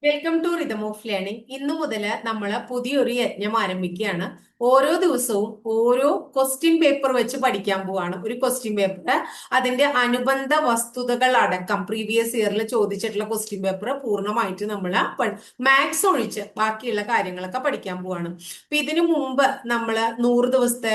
Welcome to rhythm of learning. ഇന്നു മുതൽ നമ്മൾ പുതിയൊരു യജ്ഞം ആരംഭിക്കുകയാണ്. ഓരോ ദിവസവും ഓരോ ക്വസ്റ്റ്യൻ പേപ്പർ വെച്ച് പഠിക്കാൻ പോവാണ്. ഒരു ക്വസ്റ്റ്യൻ പേപ്പർ അതിന്റെ അനുബന്ധ വസ്തുതകൾ അടക്കം പ്രീവിയസ് ഇയറിൽ ചോദിച്ചിട്ടുള്ള ക്വസ്റ്റ്യൻ പേപ്പർ പൂർണ്ണമായിട്ട് നമ്മൾ മാത്സ് ഒഴിച്ച് ബാക്കിയുള്ള കാര്യങ്ങളൊക്കെ പഠിക്കാൻ പോവാണ്. അപ്പൊ ഇതിനു മുമ്പ് നമ്മൾ 100 ദിവസത്തെ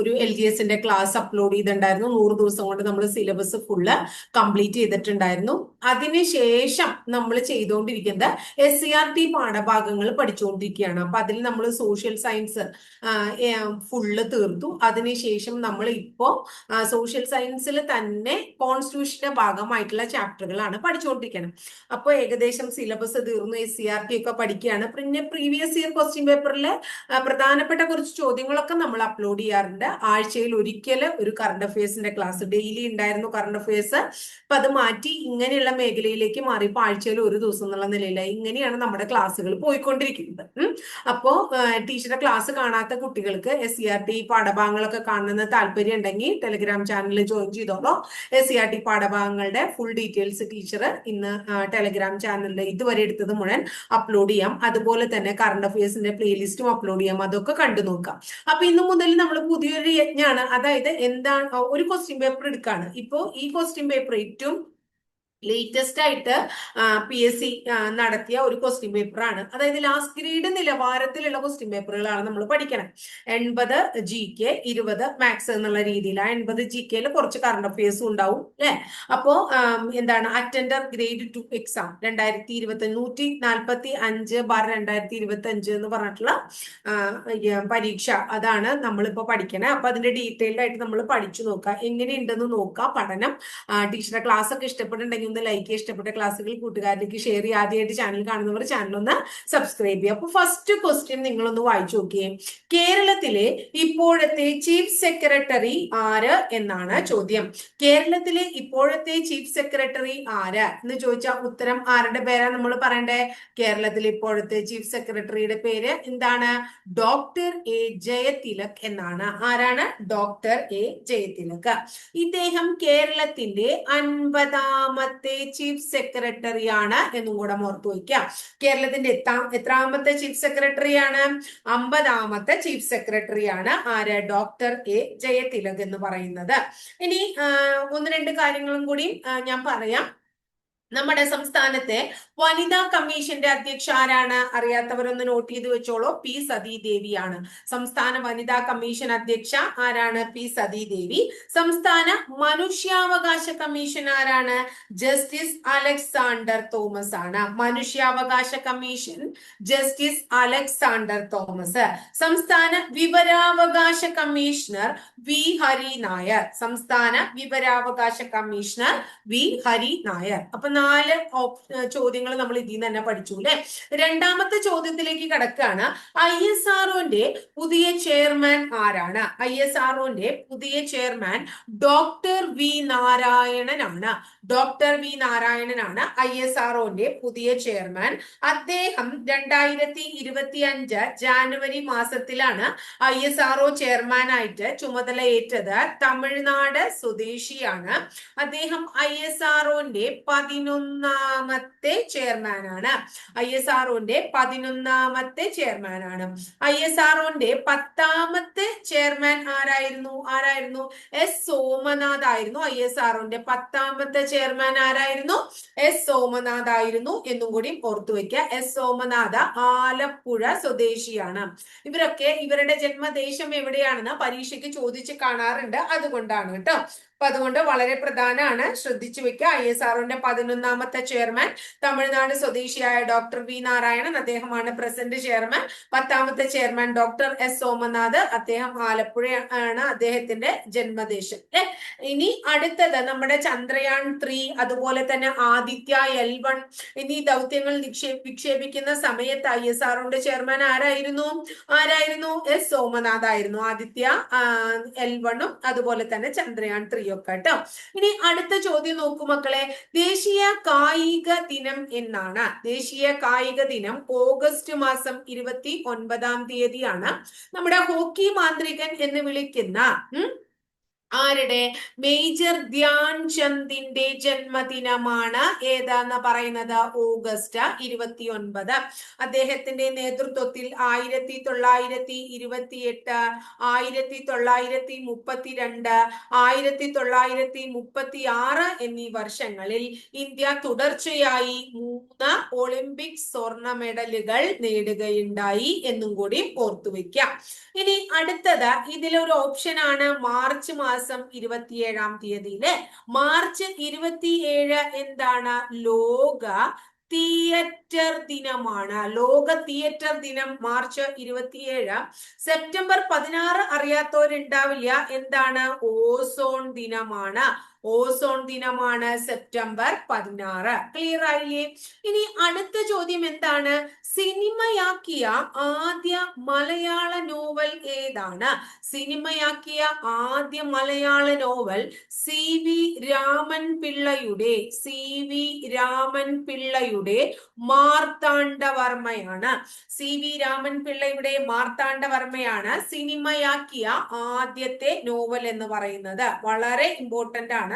ഒരു LGSന്റെ ക്ലാസ് അപ്ലോഡ് ചെയ്തിട്ടുണ്ടായിരുന്നു. 100 ദിവസം കൊണ്ട് നമ്മൾ സിലബസ് ഫുള്ള് കംപ്ലീറ്റ് ചെയ്തിട്ടുണ്ടായിരുന്നു. അതിനുശേഷം നമ്മൾ ചെയ്തുകൊണ്ടിരിക്കുന്നത് SCRT പാഠഭാഗങ്ങൾ പഠിച്ചുകൊണ്ടിരിക്കുകയാണ്. അപ്പൊ അതിൽ നമ്മൾ സോഷ്യൽ സയൻസ് ഫുള്ള് തീർത്തു. അതിനുശേഷം നമ്മൾ ഇപ്പോ സോഷ്യൽ സയൻസിൽ തന്നെ കോൺസ്റ്റിറ്റ്യൂഷന്റെ ഭാഗമായിട്ടുള്ള ചാപ്റ്ററുകളാണ് പഠിച്ചുകൊണ്ടിരിക്കുന്നത്. അപ്പോൾ ഏകദേശം സിലബസ് തീർന്നു, SCRT ഒക്കെ പഠിക്കുകയാണ്. പിന്നെ പ്രീവിയസ് ഇയർ ക്വസ്റ്റ്യൻ പേപ്പറിൽ പ്രധാനപ്പെട്ട കുറച്ച് ചോദ്യങ്ങളൊക്കെ നമ്മൾ അപ്ലോഡ് ചെയ്യാറുണ്ട്. ആഴ്ചയിൽ ഒരിക്കൽ ഒരു കറണ്ട് അഫയേഴ്സിന്റെ ക്ലാസ് ഡെയിലി ഉണ്ടായിരുന്നു കറണ്ട് അഫയേഴ്സ്. അപ്പൊ അത് മാറ്റി ഇങ്ങനെയുള്ള മേഖലയിലേക്ക് മാറിയപ്പോൾ ആഴ്ചയിൽ ഒരു ദിവസം എന്നുള്ള നിലയിലായി. ഇങ്ങനെയാണ് നമ്മുടെ ക്ലാസ്സുകൾ പോയിക്കൊണ്ടിരിക്കുന്നത്. അപ്പോ ടീച്ചറുടെ ക്ലാസ് കാണാത്ത കുട്ടികൾക്ക് SCRT പാഠഭാഗങ്ങളൊക്കെ കാണുന്ന താല്പര്യം ഉണ്ടെങ്കിൽ ടെലിഗ്രാം ചാനലിൽ ജോയിൻ ചെയ്തോളൂ. SCRT പാഠഭാഗങ്ങളുടെ ഫുൾ ഡീറ്റെയിൽസ് ടീച്ചർ ഇന്ന് ടെലിഗ്രാം ചാനലിൽ ഇതുവരെ എടുത്തത് മുഴുവൻ അപ്ലോഡ് ചെയ്യാം. അതുപോലെ തന്നെ കറണ്ട് അഫയേഴ്സിന്റെ പ്ലേലിസ്റ്റും അപ്ലോഡ് ചെയ്യാം. അതൊക്കെ കണ്ടു നോക്കാം. അപ്പൊ ഇന്നു മുതൽ നമ്മൾ പുതിയൊരു യജ്ഞാണ്. അതായത് എന്താണ്, ഒരു ക്വസ്റ്റ്യൻ പേപ്പർ എടുക്കാണ്. ഇപ്പോ ഈ ക്വസ്റ്റ്യൻ പേപ്പർ ഏറ്റവും ലേറ്റസ്റ്റ് ആയിട്ട് PSC നടത്തിയ ഒരു ക്വസ്റ്റ്യൻ പേപ്പറാണ്. അതായത് ലാസ്റ്റ് ഗ്രേഡ് നിലവാരത്തിലുള്ള ക്വസ്റ്റ്യൻ പേപ്പറുകളാണ് നമ്മൾ പഠിക്കണം. 80 GK 20 മാത്സ് എന്നുള്ള രീതിയിൽ. ആ 80 GK കുറച്ച് കറണ്ട് അഫയേഴ്സും ഉണ്ടാവും അല്ലെ. അപ്പോ എന്താണ് അറ്റൻഡർ ഗ്രേഡ് 2 എക്സാം 145/2025 എന്ന് പറഞ്ഞിട്ടുള്ള പരീക്ഷ, അതാണ് നമ്മളിപ്പോ പഠിക്കണേ. അപ്പൊ അതിന്റെ ഡീറ്റെയിൽഡ് ആയിട്ട് നമ്മൾ പഠിച്ചു നോക്കാം, എങ്ങനെയുണ്ടെന്ന് നോക്കാം പഠനം. ടീച്ചറുടെ ക്ലാസ് ഒക്കെ ഇഷ്ടപ്പെട്ടുണ്ടെങ്കിൽ ഒന്ന് ലൈക്ക് ചെയ്യുക. ഇഷ്ടപ്പെട്ട ക്ലാസ്സുകൾ കൂട്ടുകാരിലേക്ക് ഷെയർ ചെയ്യുക. ആദ്യമായിട്ട് ചാനൽ കാണുന്നവർ ചാനൽ ഒന്ന് സബ്സ്ക്രൈബ് ചെയ്യുക. അപ്പൊ ഫസ്റ്റ് ക്വസ്റ്റ്യൻ നിങ്ങളൊന്ന് വായിച്ചു നോക്കിയേ. കേരളത്തിലെ ഇപ്പോഴത്തെ ചീഫ് സെക്രട്ടറി ആര് എന്നാണ് ചോദ്യം. കേരളത്തിലെ ഇപ്പോഴത്തെ ചീഫ് സെക്രട്ടറി ആര് എന്ന് ചോദിച്ചാൽ ഉത്തരം ആരുടെ പേരാ നമ്മൾ പറയണ്ടേ? കേരളത്തിലെ ഇപ്പോഴത്തെ ചീഫ് സെക്രട്ടറിയുടെ പേര് എന്താണ്? ഡോക്ടർ A ജയതിലക് എന്നാണ്. ആരാണ്? Doctor A Jayathilak. ഇദ്ദേഹം കേരളത്തിന്റെ 50ാമത്തെ ചീഫ് സെക്രട്ടറിയാണ് എന്നും കൂടെ ഓർത്തു വയ്ക്കാം. കേരളത്തിന്റെ എത്രാമത്തെ ചീഫ് സെക്രട്ടറിയാണ്? 50ാമത്തെ ചീഫ് സെക്രട്ടറിയാണ് ആര്? ഡോക്ടർ A ജയതിലക് എന്ന് പറയുന്നത്. ഇനി ഒന്ന് രണ്ട് കാര്യങ്ങളും കൂടി ഞാൻ പറയാം. നമ്മുടെ സംസ്ഥാനത്തെ വനിതാ കമ്മീഷന്റെ അധ്യക്ഷ ആരാണ്? അറിയാത്തവരൊന്ന് നോട്ട് ചെയ്ത് വെച്ചോളൂ. P സതീദേവിയാണ് സംസ്ഥാന വനിതാ കമ്മീഷൻ അധ്യക്ഷ. ആരാണ്? P സതീദേവി. സംസ്ഥാന മനുഷ്യാവകാശ കമ്മീഷൻ ആരാണ്? ജസ്റ്റിസ് അലക്സാണ്ടർ തോമസ് ആണ്. മനുഷ്യാവകാശ കമ്മീഷൻ ജസ്റ്റിസ് അലക്സാണ്ടർ തോമസ്. സംസ്ഥാന വിവരാവകാശ കമ്മീഷണർ V ഹരി നായർ. സംസ്ഥാന വിവരാവകാശ കമ്മീഷണർ V ഹരി നായർ. അപ്പൊ 4 ചോദ്യങ്ങൾ നമ്മൾ ഇതിൽ നിന്ന് തന്നെ പഠിച്ചു അല്ലെ. രണ്ടാമത്തെ ചോദ്യത്തിലേക്ക് കടക്കുകയാണ്. ISROന്റെ പുതിയ ചെയർമാൻ ആരാണ്? ISROന്റെ പുതിയ ചെയർമാൻ ഡോക്ടർ V നാരായണനാണ്. ഡോക്ടർ V നാരായണനാണ് ISROന്റെ പുതിയ ചെയർമാൻ. അദ്ദേഹം 2025 ജാനുവരി മാസത്തിലാണ് ISRO ചെയർമാനായിട്ട് ചുമതലയേറ്റത്. തമിഴ്നാട് സ്വദേശിയാണ്. അദ്ദേഹം ISROന്റെ 11ാമത്തെ ചെയർമാനാണ്. ISROന്റെ 11ാമത്തെ ചെയർമാനാണ്. ISROന്റെ 10ാമത്തെ ചെയർമാൻ ആരായിരുന്നു? S സോമനാഥ് ആയിരുന്നു. ISROന്റെ 10ാമത്തെ ചെയർമാൻ ആരായിരുന്നു? S സോമനാഥ് ആയിരുന്നു എന്നും കൂടി ഓർത്തു വെക്കുക. S സോമനാഥ് ആലപ്പുഴ സ്വദേശിയാണ്. ഇവരുടെ ജന്മദേശം എവിടെയാണെന്ന് പരീക്ഷയ്ക്ക് ചോദിച്ച് കാണാറുണ്ട്. അതുകൊണ്ടാണ് കേട്ടോ. അപ്പൊ അതുകൊണ്ട് വളരെ പ്രധാനമാണ്, ശ്രദ്ധിച്ചു വെക്കുക. ISROന്റെ 11ാമത്തെ ചെയർമാൻ തമിഴ്നാട് സ്വദേശിയായ ഡോക്ടർ V നാരായണൻ, അദ്ദേഹമാണ് പ്രസന്റ് ചെയർമാൻ. 10ാമത്തെ ചെയർമാൻ ഡോക്ടർ S സോമനാഥ്, അദ്ദേഹം ആലപ്പുഴ ആണ് അദ്ദേഹത്തിന്റെ ജന്മദേശം. ഇനി അടുത്തത് നമ്മുടെ ചന്ദ്രയാൻ 3, അതുപോലെ തന്നെ ആദിത്യ L1 എന്നീ ദൗത്യങ്ങൾ വിക്ഷേപിക്കുന്ന സമയത്ത് ISROന്റെ ചെയർമാൻ ആരായിരുന്നു? S സോമനാഥ് ആയിരുന്നു. ആദിത്യ L1 അതുപോലെ തന്നെ ചന്ദ്രയാൻ 3 ഒക്കെ കേട്ടോ. ഇനി അടുത്ത ചോദ്യം നോക്കൂ മക്കളെ. ദേശീയ കായിക ദിനം എന്നാണ്? ദേശീയ കായിക ദിനം ഓഗസ്റ്റ് മാസം 29ാം തീയതിയാണ്. നമ്മുടെ ഹോക്കി മാന്ത്രികൻ എന്ന് വിളിക്കുന്ന ആരുടെ? മേജർ ധ്യാൻ ചന്ദിന്റെ ജന്മദിനമാണ് ഏതാന്ന് പറയുന്നത് ഓഗസ്റ്റ് 29. അദ്ദേഹത്തിന്റെ നേതൃത്വത്തിൽ 1928, 1932, 1936 എന്നീ വർഷങ്ങളിൽ ഇന്ത്യ തുടർച്ചയായി 3 ഒളിമ്പിക് സ്വർണ്ണ മെഡലുകൾ നേടുകയുണ്ടായി എന്നും കൂടി ഓർത്തുവെക്കാം. ഇനി അടുത്തത് ഇതിലൊരു ഓപ്ഷനാണ് മാർച്ച് മാസം 27 മാർച്ച് 27 എന്താണ്? ലോക തിയേറ്റർ ദിനമാണ്. ലോക തിയേറ്റർ ദിനം മാർച്ച് 27. സെപ്റ്റംബർ 16 അറിയാത്തവരുണ്ടാവില്ല. എന്താണ്? ഓസോൺ ദിനമാണ്. ഓസോൺ ദിനമാണ് സെപ്റ്റംബർ 16. ക്ലിയർ ആയില്ലേ? ഇനി അടുത്ത ചോദ്യം എന്താണ്? സിനിമയാക്കിയ ആദ്യ മലയാള നോവൽ ഏതാണ്? സിനിമയാക്കിയ ആദ്യ മലയാള നോവൽ CV രാമൻ പിള്ളയുടെ മാർത്താണ്ഡവർമ്മയാണ്. CV രാമൻ പിള്ളയുടെ മാർത്താണ്ഡവർമ്മയാണ് സിനിമയാക്കിയ ആദ്യത്തെ നോവൽ എന്ന് പറയുന്നത്. വളരെ ഇമ്പോർട്ടന്റ് ആണ്.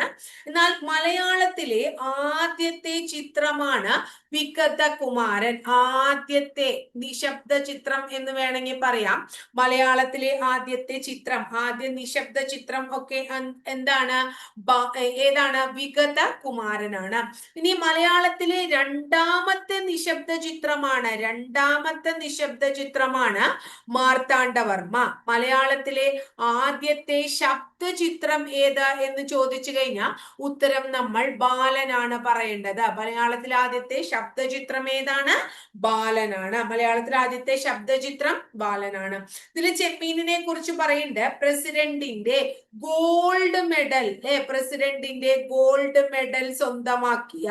എന്നാൽ മലയാളത്തിലെ ആദ്യത്തെ ചിത്രമാണ് വിഗതകുമാരൻ. ആദ്യത്തെ നിശബ്ദ ചിത്രം എന്ന് വേണമെങ്കിൽ പറയാം. മലയാളത്തിലെ ആദ്യത്തെ ചിത്രം, ആദ്യ നിശബ്ദ ചിത്രം ഒക്കെ എന്താണ്? ഏതാണ്? വിഗതകുമാരനാണ്. ഇനി മലയാളത്തിലെ രണ്ടാമത്തെ നിശബ്ദ ചിത്രമാണ് മാർത്താണ്ഡവർമ്മ. മലയാളത്തിലെ ആദ്യത്തെ ശബ്ദചിത്രം ഏത് എന്ന് ചോദിച്ചു കഴിഞ്ഞാൽ ഉത്തരം നമ്മൾ ബാലനാണ് പറയേണ്ടത്. മലയാളത്തിലെ ആദ്യത്തെ ശബ്ദചിത്രം ഏതാണ്? ബാലനാണ്. മലയാളത്തിലെ ആദ്യത്തെ ശബ്ദചിത്രം ബാലനാണ്. ഇതിൽ ചെമ്മീനിനെ കുറിച്ച് പറയുന്നുണ്ട്. പ്രസിഡന്റിന്റെ ഗോൾഡ് മെഡൽ സ്വന്തമാക്കിയ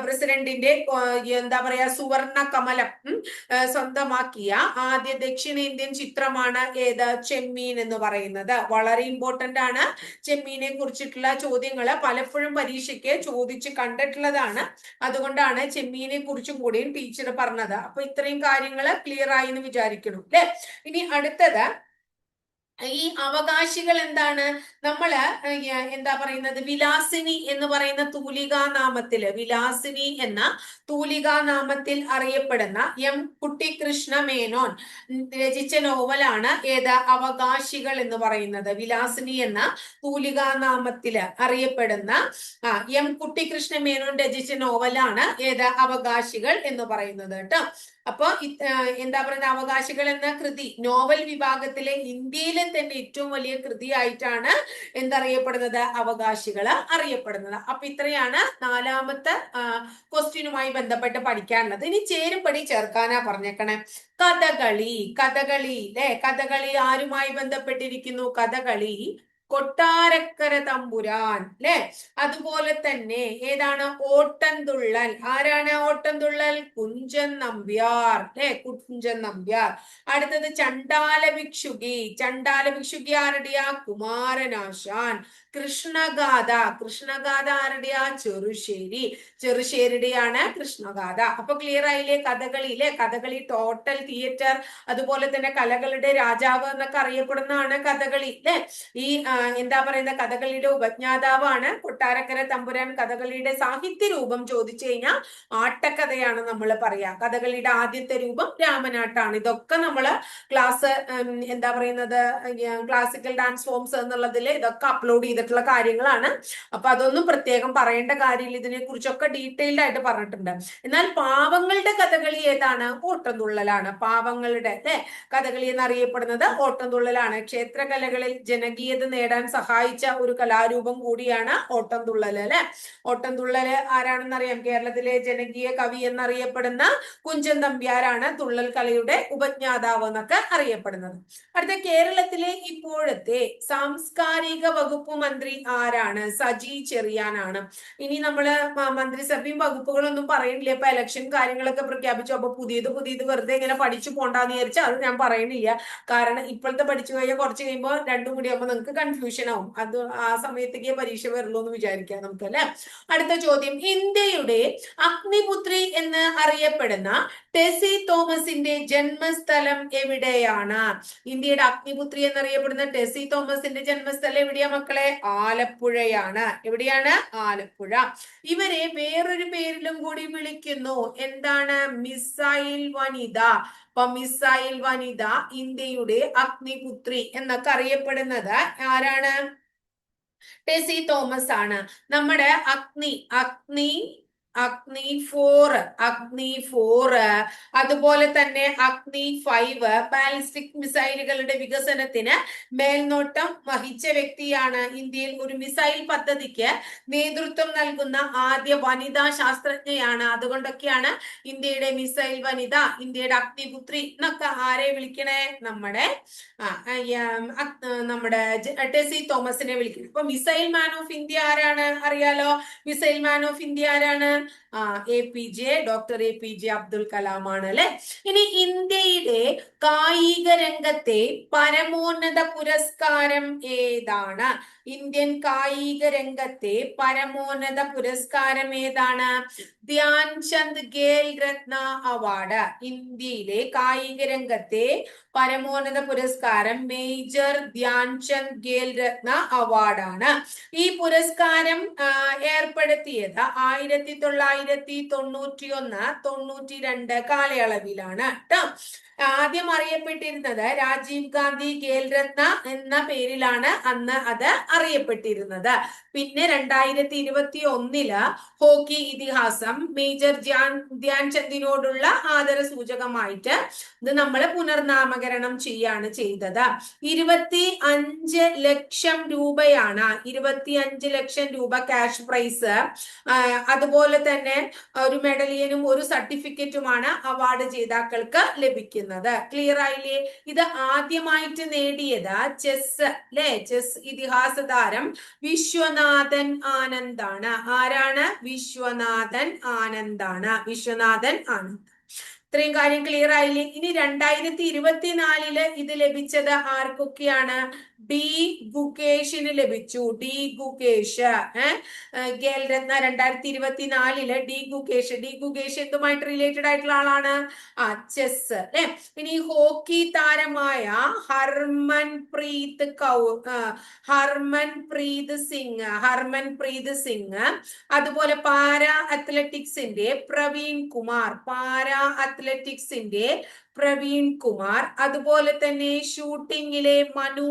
പ്രസിഡന്റിന്റെ എന്താ പറയാ സുവർണ കമലം സ്വന്തമാക്കിയ ആദ്യ ദക്ഷിണേന്ത്യൻ ചിത്രമാണ് ഏത്? ചെമ്മീൻ എന്ന് പറയുന്നത്. വളരെ ഇമ്പോർട്ടന്റ് ആണ്. ചെമ്മീനെ കുറിച്ചിട്ടുള്ള ചോദ്യങ്ങള് പലപ്പോഴും പരീക്ഷയ്ക്ക് ചോദിച്ച് കണ്ടിട്ടുള്ളതാണ്. അതുകൊണ്ടാണ് ചെമ്മീനെ കുറിച്ചും കൂടി ടീച്ചർ പറഞ്ഞത്. അപ്പൊ ഇത്രയും കാര്യങ്ങള് ക്ലിയർ ആയി എന്ന് വിചാരിക്കണം അല്ലെ? ഇനി അടുത്തത് ഈ അവകാശികൾ എന്താണ്? നമ്മള് എന്താ പറയുന്നത്? വിലാസിനി എന്ന് പറയുന്ന തൂലികാനാമത്തിൽ അറിയപ്പെടുന്ന M കുട്ടിക്കൃഷ്ണ മേനോൻ രചിച്ച നോവലാണ് ഏത്? അവകാശികൾ എന്ന് പറയുന്നത്. വിലാസിനി എന്ന തൂലികാനാമത്തില് അറിയപ്പെടുന്ന M കുട്ടിക്കൃഷ്ണ മേനോൻ രചിച്ച നോവലാണ് ഏത്? അവകാശികൾ എന്ന് പറയുന്നത് കേട്ടോ. അപ്പൊ എന്താ പറയുക? അവകാശികൾ എന്ന കൃതി നോവൽ വിഭാഗത്തിലെ ഇന്ത്യയിലെ തന്നെ ഏറ്റവും വലിയ കൃതിയായിട്ടാണ് എന്തറിയപ്പെടുന്നത്? അവകാശികൾ അറിയപ്പെടുന്നത്. അപ്പൊ ഇത്രയാണ് 4ാമത്തെ ക്വസ്റ്റ്യനുമായി ബന്ധപ്പെട്ട് പഠിക്കാനുള്ളത്. ഇനി ചേരുംപടി ചേർക്കാനാ പറഞ്ഞേക്കണേ. കഥകളി അല്ലെ? കഥകളി ആരുമായി ബന്ധപ്പെട്ടിരിക്കുന്നു? കഥകളി കൊട്ടാരക്കര തമ്പുരാൻ അല്ലെ? അതുപോലെ തന്നെ ഏതാണ്? ഓട്ടൻതുള്ളൽ. ആരാണ് ഓട്ടൻതുള്ളൽ? കുഞ്ചൻ നമ്പ്യാർ അല്ലെ? കുഞ്ചൻ നമ്പ്യാർ. അടുത്തത് ചണ്ടാല ഭിക്ഷുകി ആരുടെയാ? കുമാരനാശാൻ. കൃഷ്ണഗാഥ ആരുടെയാ? ചെറുശ്ശേരിയുടെയാണ് കൃഷ്ണഗാഥ. അപ്പൊ ക്ലിയർ ആയില്ലേ? കഥകളി ടോട്ടൽ തിയേറ്റർ, അതുപോലെ തന്നെ കലകളുടെ രാജാവ് എന്നൊക്കെ അറിയപ്പെടുന്നതാണ് കഥകളി അല്ലെ? ഈ എന്താ പറയുന്ന കഥകളിയുടെ ഉപജ്ഞാതാവാണ് കൊട്ടാരക്കര തമ്പുരാൻ. കഥകളിയുടെ സാഹിത്യ രൂപം ചോദിച്ചു കഴിഞ്ഞാൽ ആട്ടക്കഥയാണ് നമ്മൾ പറയാ. കഥകളിയുടെ ആദ്യത്തെ രൂപം രാമനാട്ടാണ്. ഇതൊക്കെ നമ്മള് ക്ലാസ് എന്താ പറയുന്നത് ക്ലാസിക്കൽ ഡാൻസ് ഫോംസ് എന്നുള്ളതിൽ ഇതൊക്കെ അപ്ലോഡ് ചെയ്തിട്ടുള്ള കാര്യങ്ങളാണ്. അപ്പൊ അതൊന്നും പ്രത്യേകം പറയേണ്ട കാര്യമില്ല. ഇതിനെ കുറിച്ചൊക്കെ ഡീറ്റെയിൽഡ് ആയിട്ട് പറഞ്ഞിട്ടുണ്ട്. എന്നാൽ പാവങ്ങളുടെ കഥകളി ഏതാണ്? ഓട്ടംതുള്ളലാണ്. പാവങ്ങളുടെ കഥകളി എന്നറിയപ്പെടുന്നത് ഓട്ടംതുള്ളലാണ്. ക്ഷേത്രകലകളിൽ ജനകീയത നേടാൻ സഹായിച്ച ഒരു കലാരൂപം കൂടിയാണ് ഓട്ടംതുള്ളൽ അല്ലെ? ഓട്ടംതുള്ളല് ആരാണെന്ന് അറിയാം? കേരളത്തിലെ ജനകീയ കവി എന്നറിയപ്പെടുന്ന കുഞ്ചൻ നമ്പ്യാരാണ് തുള്ളൽ കലയുടെ ഉപജ്ഞാതാവ് എന്നൊക്കെ അറിയപ്പെടുന്നത്. അടുത്ത കേരളത്തിലെ ഇപ്പോഴത്തെ സാംസ്കാരിക വകുപ്പ് മന്ത്രി ആരാണ്? സജി ചെറിയാനാണ്. ഇനി നമ്മള് മന്ത്രിസഭയും വകുപ്പുകളൊന്നും പറയണില്ല. ഇപ്പൊ ഇലക്ഷൻ കാര്യങ്ങളൊക്കെ പ്രഖ്യാപിച്ചു. അപ്പൊ പുതിയത് വെറുതെ ഇങ്ങനെ പഠിച്ചു പോണ്ടാന്ന് വിചാരിച്ചാൽ അത് ഞാൻ പറയണില്ല. കാരണം ഇപ്പോഴത്തെ പഠിച്ചു കഴിഞ്ഞാൽ കുറച്ച് കഴിയുമ്പോൾ രണ്ടും കൂടി ആകുമ്പോൾ നിങ്ങൾക്ക് കൺഫ്യൂഷൻ ആവും. അത് ആ സമയത്തേക്ക് പരീക്ഷ വരുള്ളൂ എന്ന് വിചാരിക്കാം നമുക്ക് അല്ലെ. അടുത്ത ചോദ്യം, ഇന്ത്യയുടെ അഗ്നിപുത്രി എന്ന് അറിയപ്പെടുന്ന ടെസി തോമസിന്റെ ജന്മസ്ഥലം എവിടെയാണ്? ഇന്ത്യയുടെ അഗ്നിപുത്രി എന്നറിയപ്പെടുന്ന ടെസി തോമസിന്റെ ജന്മസ്ഥലം എവിടെയാ മക്കളെ? ആലപ്പുഴയാണ്. എവിടെയാണ്? ആലപ്പുഴ. ഇവരെ വേറൊരു പേരിലും കൂടി വിളിക്കുന്നു. എന്താണ്? മിസൈൽ വനിത. അപ്പൊ മിസൈൽ വനിത, ഇന്ത്യയുടെ അഗ്നിപുത്രി എന്നൊക്കെ അറിയപ്പെടുന്നത് ആരാണ്? ടെസി തോമസ് ആണ്. നമ്മുടെ അഗ്നി അഗ്നി അഗ്നി 4, അഗ്നി 4, അതുപോലെ തന്നെ അഗ്നി 5 ബാലിസ്റ്റിക് മിസൈലുകളുടെ വികസനത്തിന് മേൽനോട്ടം വഹിച്ച വ്യക്തിയാണ്. ഇന്ത്യയിൽ ഒരു മിസൈൽ പദ്ധതിക്ക് നേതൃത്വം നൽകുന്ന ആദ്യ വനിതാ ശാസ്ത്രജ്ഞയാണ്. അതുകൊണ്ടൊക്കെയാണ് ഇന്ത്യയുടെ മിസൈൽ വനിത, ഇന്ത്യയുടെ അഗ്നിപുത്രി എന്നൊക്കെ ആരെ വിളിക്കണേ? നമ്മുടെ ടെസി തോമസിനെ വിളിക്കണം. അപ്പൊ മിസൈൽ മാൻ ഓഫ് ഇന്ത്യ ആരാണ്? അറിയാലോ. മിസൈൽ മാൻ ഓഫ് ഇന്ത്യ ആരാണ്? ഡോക്ടർ APJ അബ്ദുൽ കലാം ആണ് അല്ലെ. ഇനി ഇന്ത്യയുടെ കായിക രംഗത്തെ പരമോന്നത പുരസ്കാരം ഏതാണ്? ഇന്ത്യൻ കായിക രംഗത്തെ പരമോന്നത പുരസ്കാരം ഏതാണ്? ധ്യാൻചന്ദ് ഖേൽ രത്ന അവാർഡ്. ഇന്ത്യയിലെ കായിക രംഗത്തെ പരമോന്നത പുരസ്കാരം മേജർ ധ്യാൻചന്ദ് ഖേൽ രത്ന അവാർഡാണ്. ഈ പുരസ്കാരം ഏർപ്പെടുത്തിയത് 1991-92 കാലയളവിലാണ് കേട്ടോ. ആദ്യം അറിയപ്പെട്ടിരുന്നത് രാജീവ് ഗാന്ധി ഖേൽരത്ന എന്ന പേരിലാണ് അന്ന് അത് അറിയപ്പെട്ടിരുന്നത്. പിന്നെ 2021 ഹോക്കി ഇതിഹാസം മേജർ ധ്യാൻചന്ദിനോടുള്ള ആദര സൂചകമായിട്ട് ഇത് നമ്മൾ പുനർനാമകരണം ചെയ്യാണ് ചെയ്തത്. 25 ലക്ഷം രൂപയാണ്, 25 ലക്ഷം രൂപ ക്യാഷ് പ്രൈസ്, അതുപോലെ തന്നെ ഒരു മെഡലിയനും ഒരു സർട്ടിഫിക്കറ്റുമാണ് അവാർഡ് ജേതാക്കൾക്ക് ലഭിക്കുന്നത്. ക്ലിയർ ആയില്ലേ? ഇത് ആദ്യമായിട്ട് നേടിയത് ചെസ് ഇതിഹാസ താരം വിശ്വനാഥൻ ആനന്ദാണ്. ആരാണ്? വിശ്വനാഥൻ ആനന്ദാണ്. വിശ്വനാഥൻ ആനന്ദ്. ഇത്രയും കാര്യം ക്ലിയർ ആയില്ലേ? ഇനി 2024 ഇത് ലഭിച്ചത് ആർക്കൊക്കെയാണ്? ഡി ഗുകേഷിന് ലഭിച്ചു. ഡി ഗുകേഷ് ഖേൽരത്ന 2024 ഡി ഗുകേഷ് എന്തുമായിട്ട് റിലേറ്റഡ് ആയിട്ടുള്ള ആളാണ്? ചെസ് അല്ലെ. ഇനി ഹോക്കി താരമായ ഹർമൻപ്രീത് സിംഗ്, അതുപോലെ പാരാ അത്ലറ്റിക്സിന്റെ പ്രവീൺ കുമാർ, അതുപോലെ തന്നെ ഷൂട്ടിങ്ങിലെ മനു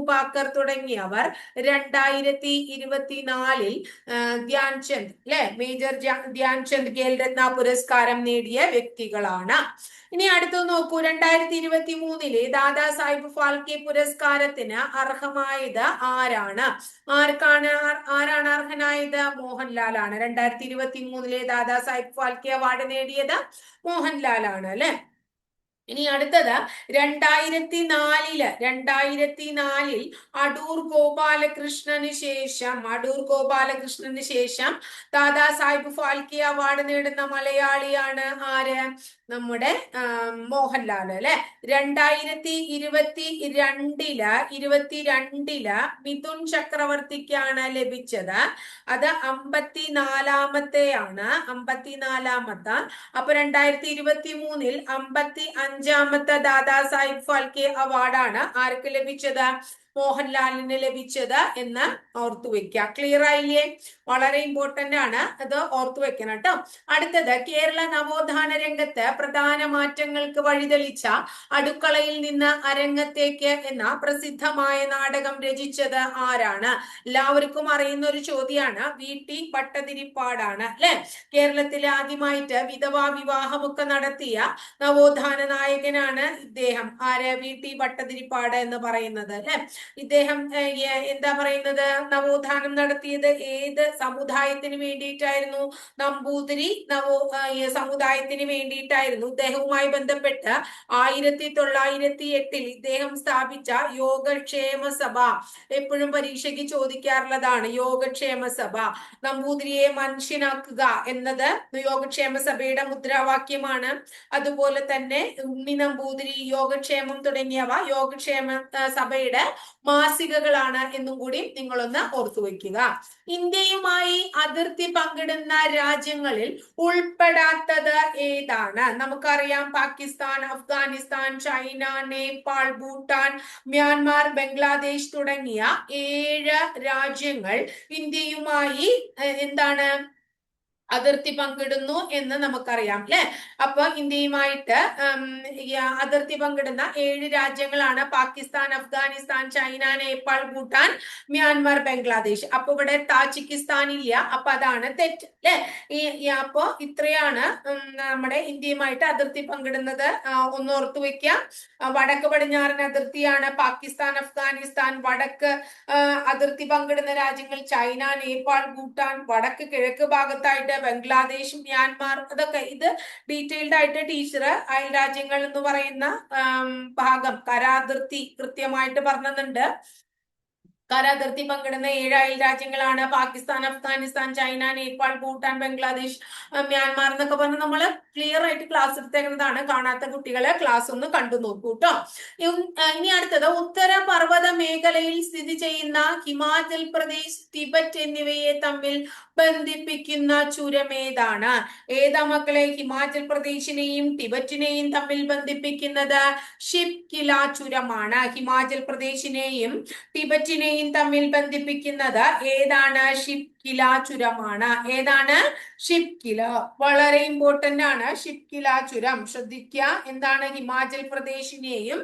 ബാക്കർ തുടങ്ങിയവർ 2024 ധ്യാൻചന്ദ് അല്ലെ മേജർ ധ്യാൻചന്ദ് ഖേൽരത്ന പുരസ്കാരം നേടിയ വ്യക്തികളാണ്. ഇനി അടുത്ത് നോക്കൂ, 2023 ദാദാ സാഹിബ് ഫാൽക്കെ പുരസ്കാരത്തിന് അർഹമായത് ആരാണ്? ആരാണ് അർഹനായത്? മോഹൻലാൽ ആണ്. 2023 ദാദാ സാഹിബ് ഫാൽക്കെ അവാർഡ് നേടിയത് മോഹൻലാൽ ആണ് അല്ലെ. ഇനി അടുത്തത് 2004 അടൂർ ഗോപാലകൃഷ്ണന് ശേഷം ദാദാ സാഹിബ് ഫാൽക്കെ അവാർഡ് നേടുന്ന മലയാളിയാണ് ആര്? നമ്മുടെ മോഹൻലാൽ അല്ലെ. 2022 മിഥുൻ ചക്രവർത്തിക്കാണ് ലഭിച്ചത്. അത് 54-ാമത്തെ. അപ്പൊ 2023 55-ാമത്തെ ദാദാ സാഹിബ് ഫാൽക്കെ അവാർഡാണ് ആർക്ക് ലഭിച്ചത്? മോഹൻലാലിന് ലഭിച്ചത് എന്ന് ഓർത്തു വെക്കുക. ക്ലിയർ ആയില്ലേ? വളരെ ഇമ്പോർട്ടന്റ് ആണ്, അത് ഓർത്തു വെക്കണം കേട്ടോ. അടുത്തത്, കേരള നവോത്ഥാന രംഗത്ത് പ്രധാന മാറ്റങ്ങൾക്ക് വഴിതെളിച്ച അടുക്കളയിൽ നിന്ന് അരങ്ങത്തേക്ക് എന്ന പ്രസിദ്ധമായ നാടകം രചിച്ചത് ആരാണ്? എല്ലാവർക്കും അറിയുന്ന ഒരു ചോദ്യമാണ്. VT ഭട്ടതിരിപ്പാടാണ് അല്ലെ. കേരളത്തിൽ ആദ്യമായിട്ട് വിധവാ വിവാഹമൊക്കെ നടത്തിയ നവോത്ഥാന നായകനാണ് ഇദ്ദേഹം. ആര്? VT ഭട്ടതിരിപ്പാട് എന്ന് പറയുന്നത് അല്ലെ. ഇദ്ദേഹം എന്താ പറയുന്നത്, നവോത്ഥാനം നടത്തിയത് ഏത് സമുദായത്തിന് വേണ്ടിയിട്ടായിരുന്നു? നമ്പൂതിരി സമുദായത്തിന് വേണ്ടിയിട്ടായിരുന്നു. ഇദ്ദേഹവുമായി ബന്ധപ്പെട്ട് 1908 ഇദ്ദേഹം സ്ഥാപിച്ച യോഗക്ഷേമ സഭ, എപ്പോഴും പരീക്ഷയ്ക്ക് ചോദിക്കാറുള്ളതാണ് യോഗക്ഷേമ സഭ. നമ്പൂതിരിയെ മനുഷ്യനാക്കുക എന്നത് യോഗക്ഷേമ സഭയുടെ മുദ്രാവാക്യമാണ്. അതുപോലെ തന്നെ ഉണ്ണി നമ്പൂതിരി, യോഗക്ഷേമം തുടങ്ങിയവ യോഗക്ഷേമ സഭയുടെ മാസികകളാണ് എന്നും കൂടി നിങ്ങളൊന്ന് ഓർത്തു വയ്ക്കുക. ഇന്ത്യയുമായി അതിർത്തി പങ്കിടുന്ന രാജ്യങ്ങളിൽ ഉൾപ്പെടാത്തത് ഏതാണ്? നമുക്കറിയാം, പാകിസ്ഥാൻ, അഫ്ഗാനിസ്ഥാൻ, ചൈന, നേപ്പാൾ, ഭൂട്ടാൻ, മ്യാൻമാർ, ബംഗ്ലാദേശ് തുടങ്ങിയ 7 രാജ്യങ്ങൾ ഇന്ത്യയുമായി എന്താണ് അതിർത്തി പങ്കിടുന്നു എന്ന് നമുക്കറിയാം അല്ലെ. അപ്പൊ ഇന്ത്യയുമായിട്ട് അതിർത്തി പങ്കിടുന്ന 7 രാജ്യങ്ങളാണ് പാകിസ്ഥാൻ, അഫ്ഗാനിസ്ഥാൻ, ചൈന, നേപ്പാൾ, ഭൂട്ടാൻ, മ്യാൻമാർ, ബംഗ്ലാദേശ്. അപ്പൊ ഇവിടെ താജിക്കിസ്ഥാൻ ഇല്ല, അപ്പൊ അതാണ് തെറ്റ് അല്ലെ. അപ്പൊ ഇത്രയാണ് നമ്മുടെ ഇന്ത്യയുമായിട്ട് അതിർത്തി പങ്കിടുന്നത്. ഒന്ന് ഓർത്തു വെക്കാം. വടക്ക് പടിഞ്ഞാറൻ അതിർത്തിയാണ് പാകിസ്ഥാൻ, അഫ്ഗാനിസ്ഥാൻ. വടക്ക് അതിർത്തി പങ്കിടുന്ന രാജ്യങ്ങൾ ചൈന, നേപ്പാൾ, ഭൂട്ടാൻ. വടക്ക് കിഴക്ക് ഭാഗത്തായിട്ട് ബംഗ്ലാദേശ്, മ്യാൻമാർ. അതൊക്കെ ഇത് ഡീറ്റെയിൽഡ് ആയിട്ട് ടീച്ചർ അയൽ രാജ്യങ്ങൾ എന്ന് പറയുന്ന ഭാഗം, കരാതിർത്തി കൃത്യമായിട്ട് പറഞ്ഞിട്ടുണ്ട്. കരാതിർത്തി പങ്കിടുന്ന 7 അയൽ രാജ്യങ്ങളാണ് പാകിസ്ഥാൻ, അഫ്ഗാനിസ്ഥാൻ, ചൈന, നേപ്പാൾ, ഭൂട്ടാൻ, ബംഗ്ലാദേശ്, മ്യാൻമാർ എന്നൊക്കെ പറഞ്ഞ് നമ്മൾ ക്ലിയർ ആയിട്ട് ക്ലാസ് എടുത്തേക്കുന്നതാണ്. കാണാത്ത കുട്ടികളെ ക്ലാസ് ഒന്ന് കണ്ടു നോക്കൂ കേട്ടോ. ഇനി അടുത്തത്, ഉത്തര പർവ്വത മേഖലയിൽ സ്ഥിതി ചെയ്യുന്ന ഹിമാചൽ പ്രദേശ്, ടിബറ്റ് എന്നിവയെ തമ്മിൽ ബന്ധിപ്പിക്കുന്ന ചുരം ഏതാണ്? ഏതാ മക്കളെ ഹിമാചൽ പ്രദേശിനെയും ടിബറ്റിനെയും തമ്മിൽ ബന്ധിപ്പിക്കുന്നത്? ഷിപ്കില ചുരമാണ്. ഹിമാചൽ പ്രദേശിനെയും ടിബറ്റിനെയും തമ്മിൽ ബന്ധിപ്പിക്കുന്നത് ഏതാണ്? ഷിപ്കില ചുരമാണ്. ഏതാണ്? ഷിപ്കില. വളരെ ഇമ്പോർട്ടന്റ് ആണ് ഷിപ്കില ചുരം. ശ്രദ്ധിക്കുക, എന്താണ് ഹിമാചൽ പ്രദേശിനെയും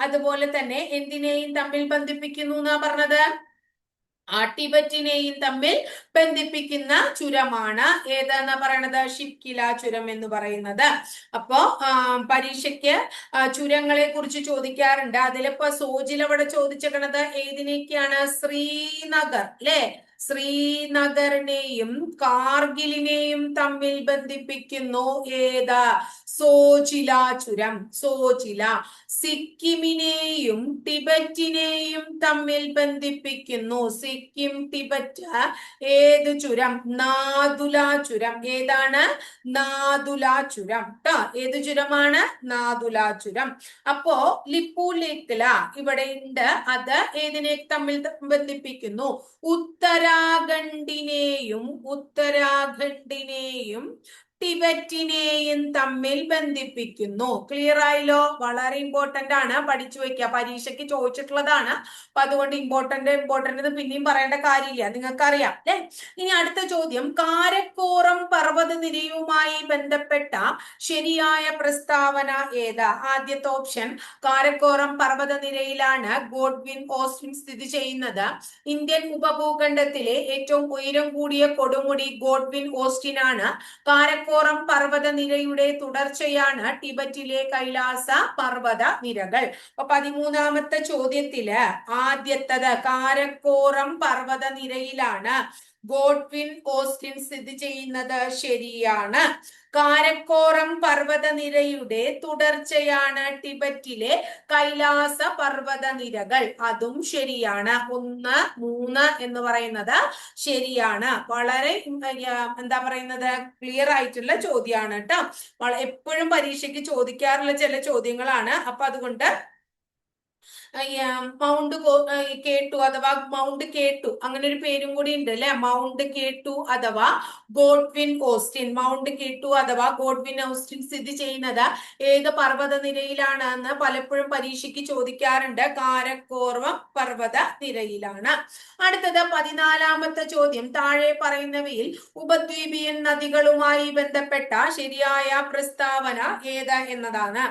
അതുപോലെ തന്നെ എന്തിനേയും തമ്മിൽ ബന്ധിപ്പിക്കുന്നു എന്നാ പറഞ്ഞത്? ടിബറ്റിനെയും തമ്മിൽ ബന്ധിപ്പിക്കുന്ന ചുരമാണ് ഏതെന്നാ പറയണത്? ഷിപ്കില ചുരം എന്ന് പറയുന്നത്. അപ്പോ പരീക്ഷയ്ക്ക് ചുരങ്ങളെ കുറിച്ച് ചോദിക്കാറുണ്ട്. അതിലിപ്പോ സോജിൽ അവിടെ ചോദിച്ചേക്കണത് ഏതിനൊക്കെയാണ്? ശ്രീനഗർ അല്ലെ. ശ്രീനഗറിനെയും കാർഗിലിനെയും തമ്മിൽ ബന്ധിപ്പിക്കുന്നു ഏത്? സോജില ചുരം. സോജില. സിക്കിമിനെയും ടിബറ്റിനെയും തമ്മിൽ ബന്ധിപ്പിക്കുന്നു. സിക്കിം, ടിബറ്റ്. ഏത് ചുരം? നാഥുല ചുരം. ഏതാണ്? നാഥുല ചുരം ട്ടോ. ഏത് ചുരമാണ്? നാഥുല ചുരം. അപ്പോ ലിപ്പുലേഖല ഇവിടെ ഉണ്ട്. അത് ഏതിനെ തമ്മിൽ ബന്ധിപ്പിക്കുന്നു? ഉത്തരാഖണ്ഡിനെയും ടിബറ്റിനെയും തമ്മിൽ ബന്ധിപ്പിക്കുന്നു. ക്ലിയർ ആയല്ലോ? വളരെ ഇമ്പോർട്ടന്റ് ആണ്, പഠിച്ചു വെക്കുക. പരീക്ഷയ്ക്ക് ചോദിച്ചിട്ടുള്ളതാണ്. അപ്പൊ അതുകൊണ്ട് ഇമ്പോർട്ടന്റ് പിന്നെയും പറയേണ്ട കാര്യമില്ല, നിങ്ങൾക്കറിയാം അല്ലെ. ഇനി അടുത്ത ചോദ്യം, കാരക്കോറം പർവ്വതനിരയുമായി ബന്ധപ്പെട്ട ശരിയായ പ്രസ്താവന ഏതാ? ആദ്യത്തെ ഓപ്ഷൻ, കാരക്കോറം പർവ്വതനിരയിലാണ് ഗോഡ്വിൻ ഓസ്റ്റിൻ സ്ഥിതി ചെയ്യുന്നത്. ഇന്ത്യൻ ഉപഭൂഖണ്ഡത്തിലെ ഏറ്റവും ഉയരം കൂടിയ കൊടുമുടി ഗോഡ്വിൻ ഓസ്റ്റിൻ ആണ്. കാരക്കോറം പർവ്വതനിരയുടെ തുടർച്ചയാണ് ടിബറ്റിലെ കൈലാസ പർവ്വത നിരകൾ. അപ്പൊ 13ാമത്തെ ചോദ്യത്തില് ആദ്യത്തത് കാരക്കോറം പർവ്വതനിരയിലാണ് ഗോഡ്വിൻ ഓസ്റ്റിൻ സ്ഥിതി ചെയ്യുന്നത്. ശരിയാണ്. കാരക്കോറം പർവ്വതനിരയുടെ തുടർച്ചയാണ് ടിബറ്റിലെ കൈലാസ പർവ്വതനിരകൾ. അതും ശരിയാണ്. 1, 3 എന്ന് പറയുന്നത് ശരിയാണ്. വളരെ എന്താ പറയുന്നത്, ക്ലിയർ ആയിട്ടുള്ള ചോദ്യമാണ് കേട്ടോ. എപ്പോഴും പരീക്ഷയ്ക്ക് ചോദിക്കാറുള്ള ചില ചോദ്യങ്ങളാണ്. അപ്പൊ അതുകൊണ്ട് മൗണ്ട് K2 അഥവാ മൗണ്ട് K2 അങ്ങനെ ഒരു പേരും കൂടി ഉണ്ട് അല്ലെ. മൗണ്ട് K2 അഥവാ ഗോഡ്വിൻ ഓസ്റ്റിൻ. മൗണ്ട് K2 അഥവാ ഗോഡ്വിൻ ഓസ്റ്റിൻ സ്ഥിതി ചെയ്യുന്നത് ഏത് പർവ്വതനിരയിലാണ് എന്ന് പലപ്പോഴും പരീക്ഷയ്ക്ക് ചോദിക്കാറുണ്ട്. കാരക്കോറം പർവ്വത നിരയിലാണ്. അടുത്തത് 14ാമത്തെ ചോദ്യം, താഴെ പറയുന്നവയിൽ ഉപദ്വീപിയൻ നദികളുമായി ബന്ധപ്പെട്ട ശരിയായ പ്രസ്താവന ഏത് എന്നതാണ്?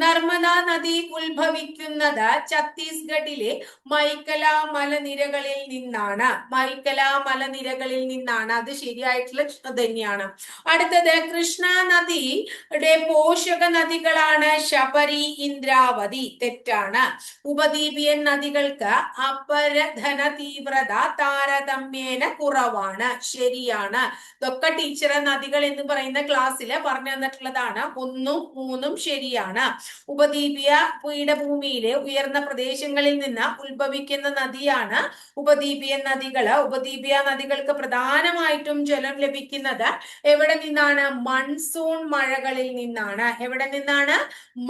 നർമ്മദ നദി ഉത്ഭവിക്കുന്നത് ഛത്തീസ്ഗഡിലെ മൈക്കല മലനിരകളിൽ നിന്നാണ്. മൈക്കല മലനിരകളിൽ നിന്നാണ്. അത് ശരിയായിട്ടുള്ള തന്നെയാണ്. അടുത്തത് കൃഷ്ണ നദിയുടെ പോഷക നദികളാണ് ശബരി, ഇന്ദ്രാവതി. തെറ്റാണ്. ഉപദ്വീപിയൻ നദികൾക്ക് അപരധന തീവ്രത താരതമ്യേന കുറവാണ്. ശരിയാണ്. ഇതൊക്കെ ടീച്ചർ നദികൾ എന്ന് പറയുന്ന ക്ലാസ്സിൽ പറഞ്ഞു തന്നിട്ടുള്ളതാണ്. 1ഉം 3ഉം ശരിയാണ്. ഉപദ്വീപീയ പീഠഭൂമിയിലെ ഉയർന്ന പ്രദേശങ്ങളിൽ നിന്ന് ഉത്ഭവിക്കുന്ന നദിയാണ് ഉപദ്വീപിയൻ നദികള്. ഉപദ്വീപീയ നദികൾക്ക് പ്രധാനമായിട്ടും ജലം ലഭിക്കുന്നത് എവിടെ നിന്നാണ്? മൺസൂൺ മഴകളിൽ നിന്നാണ്. എവിടെ നിന്നാണ്?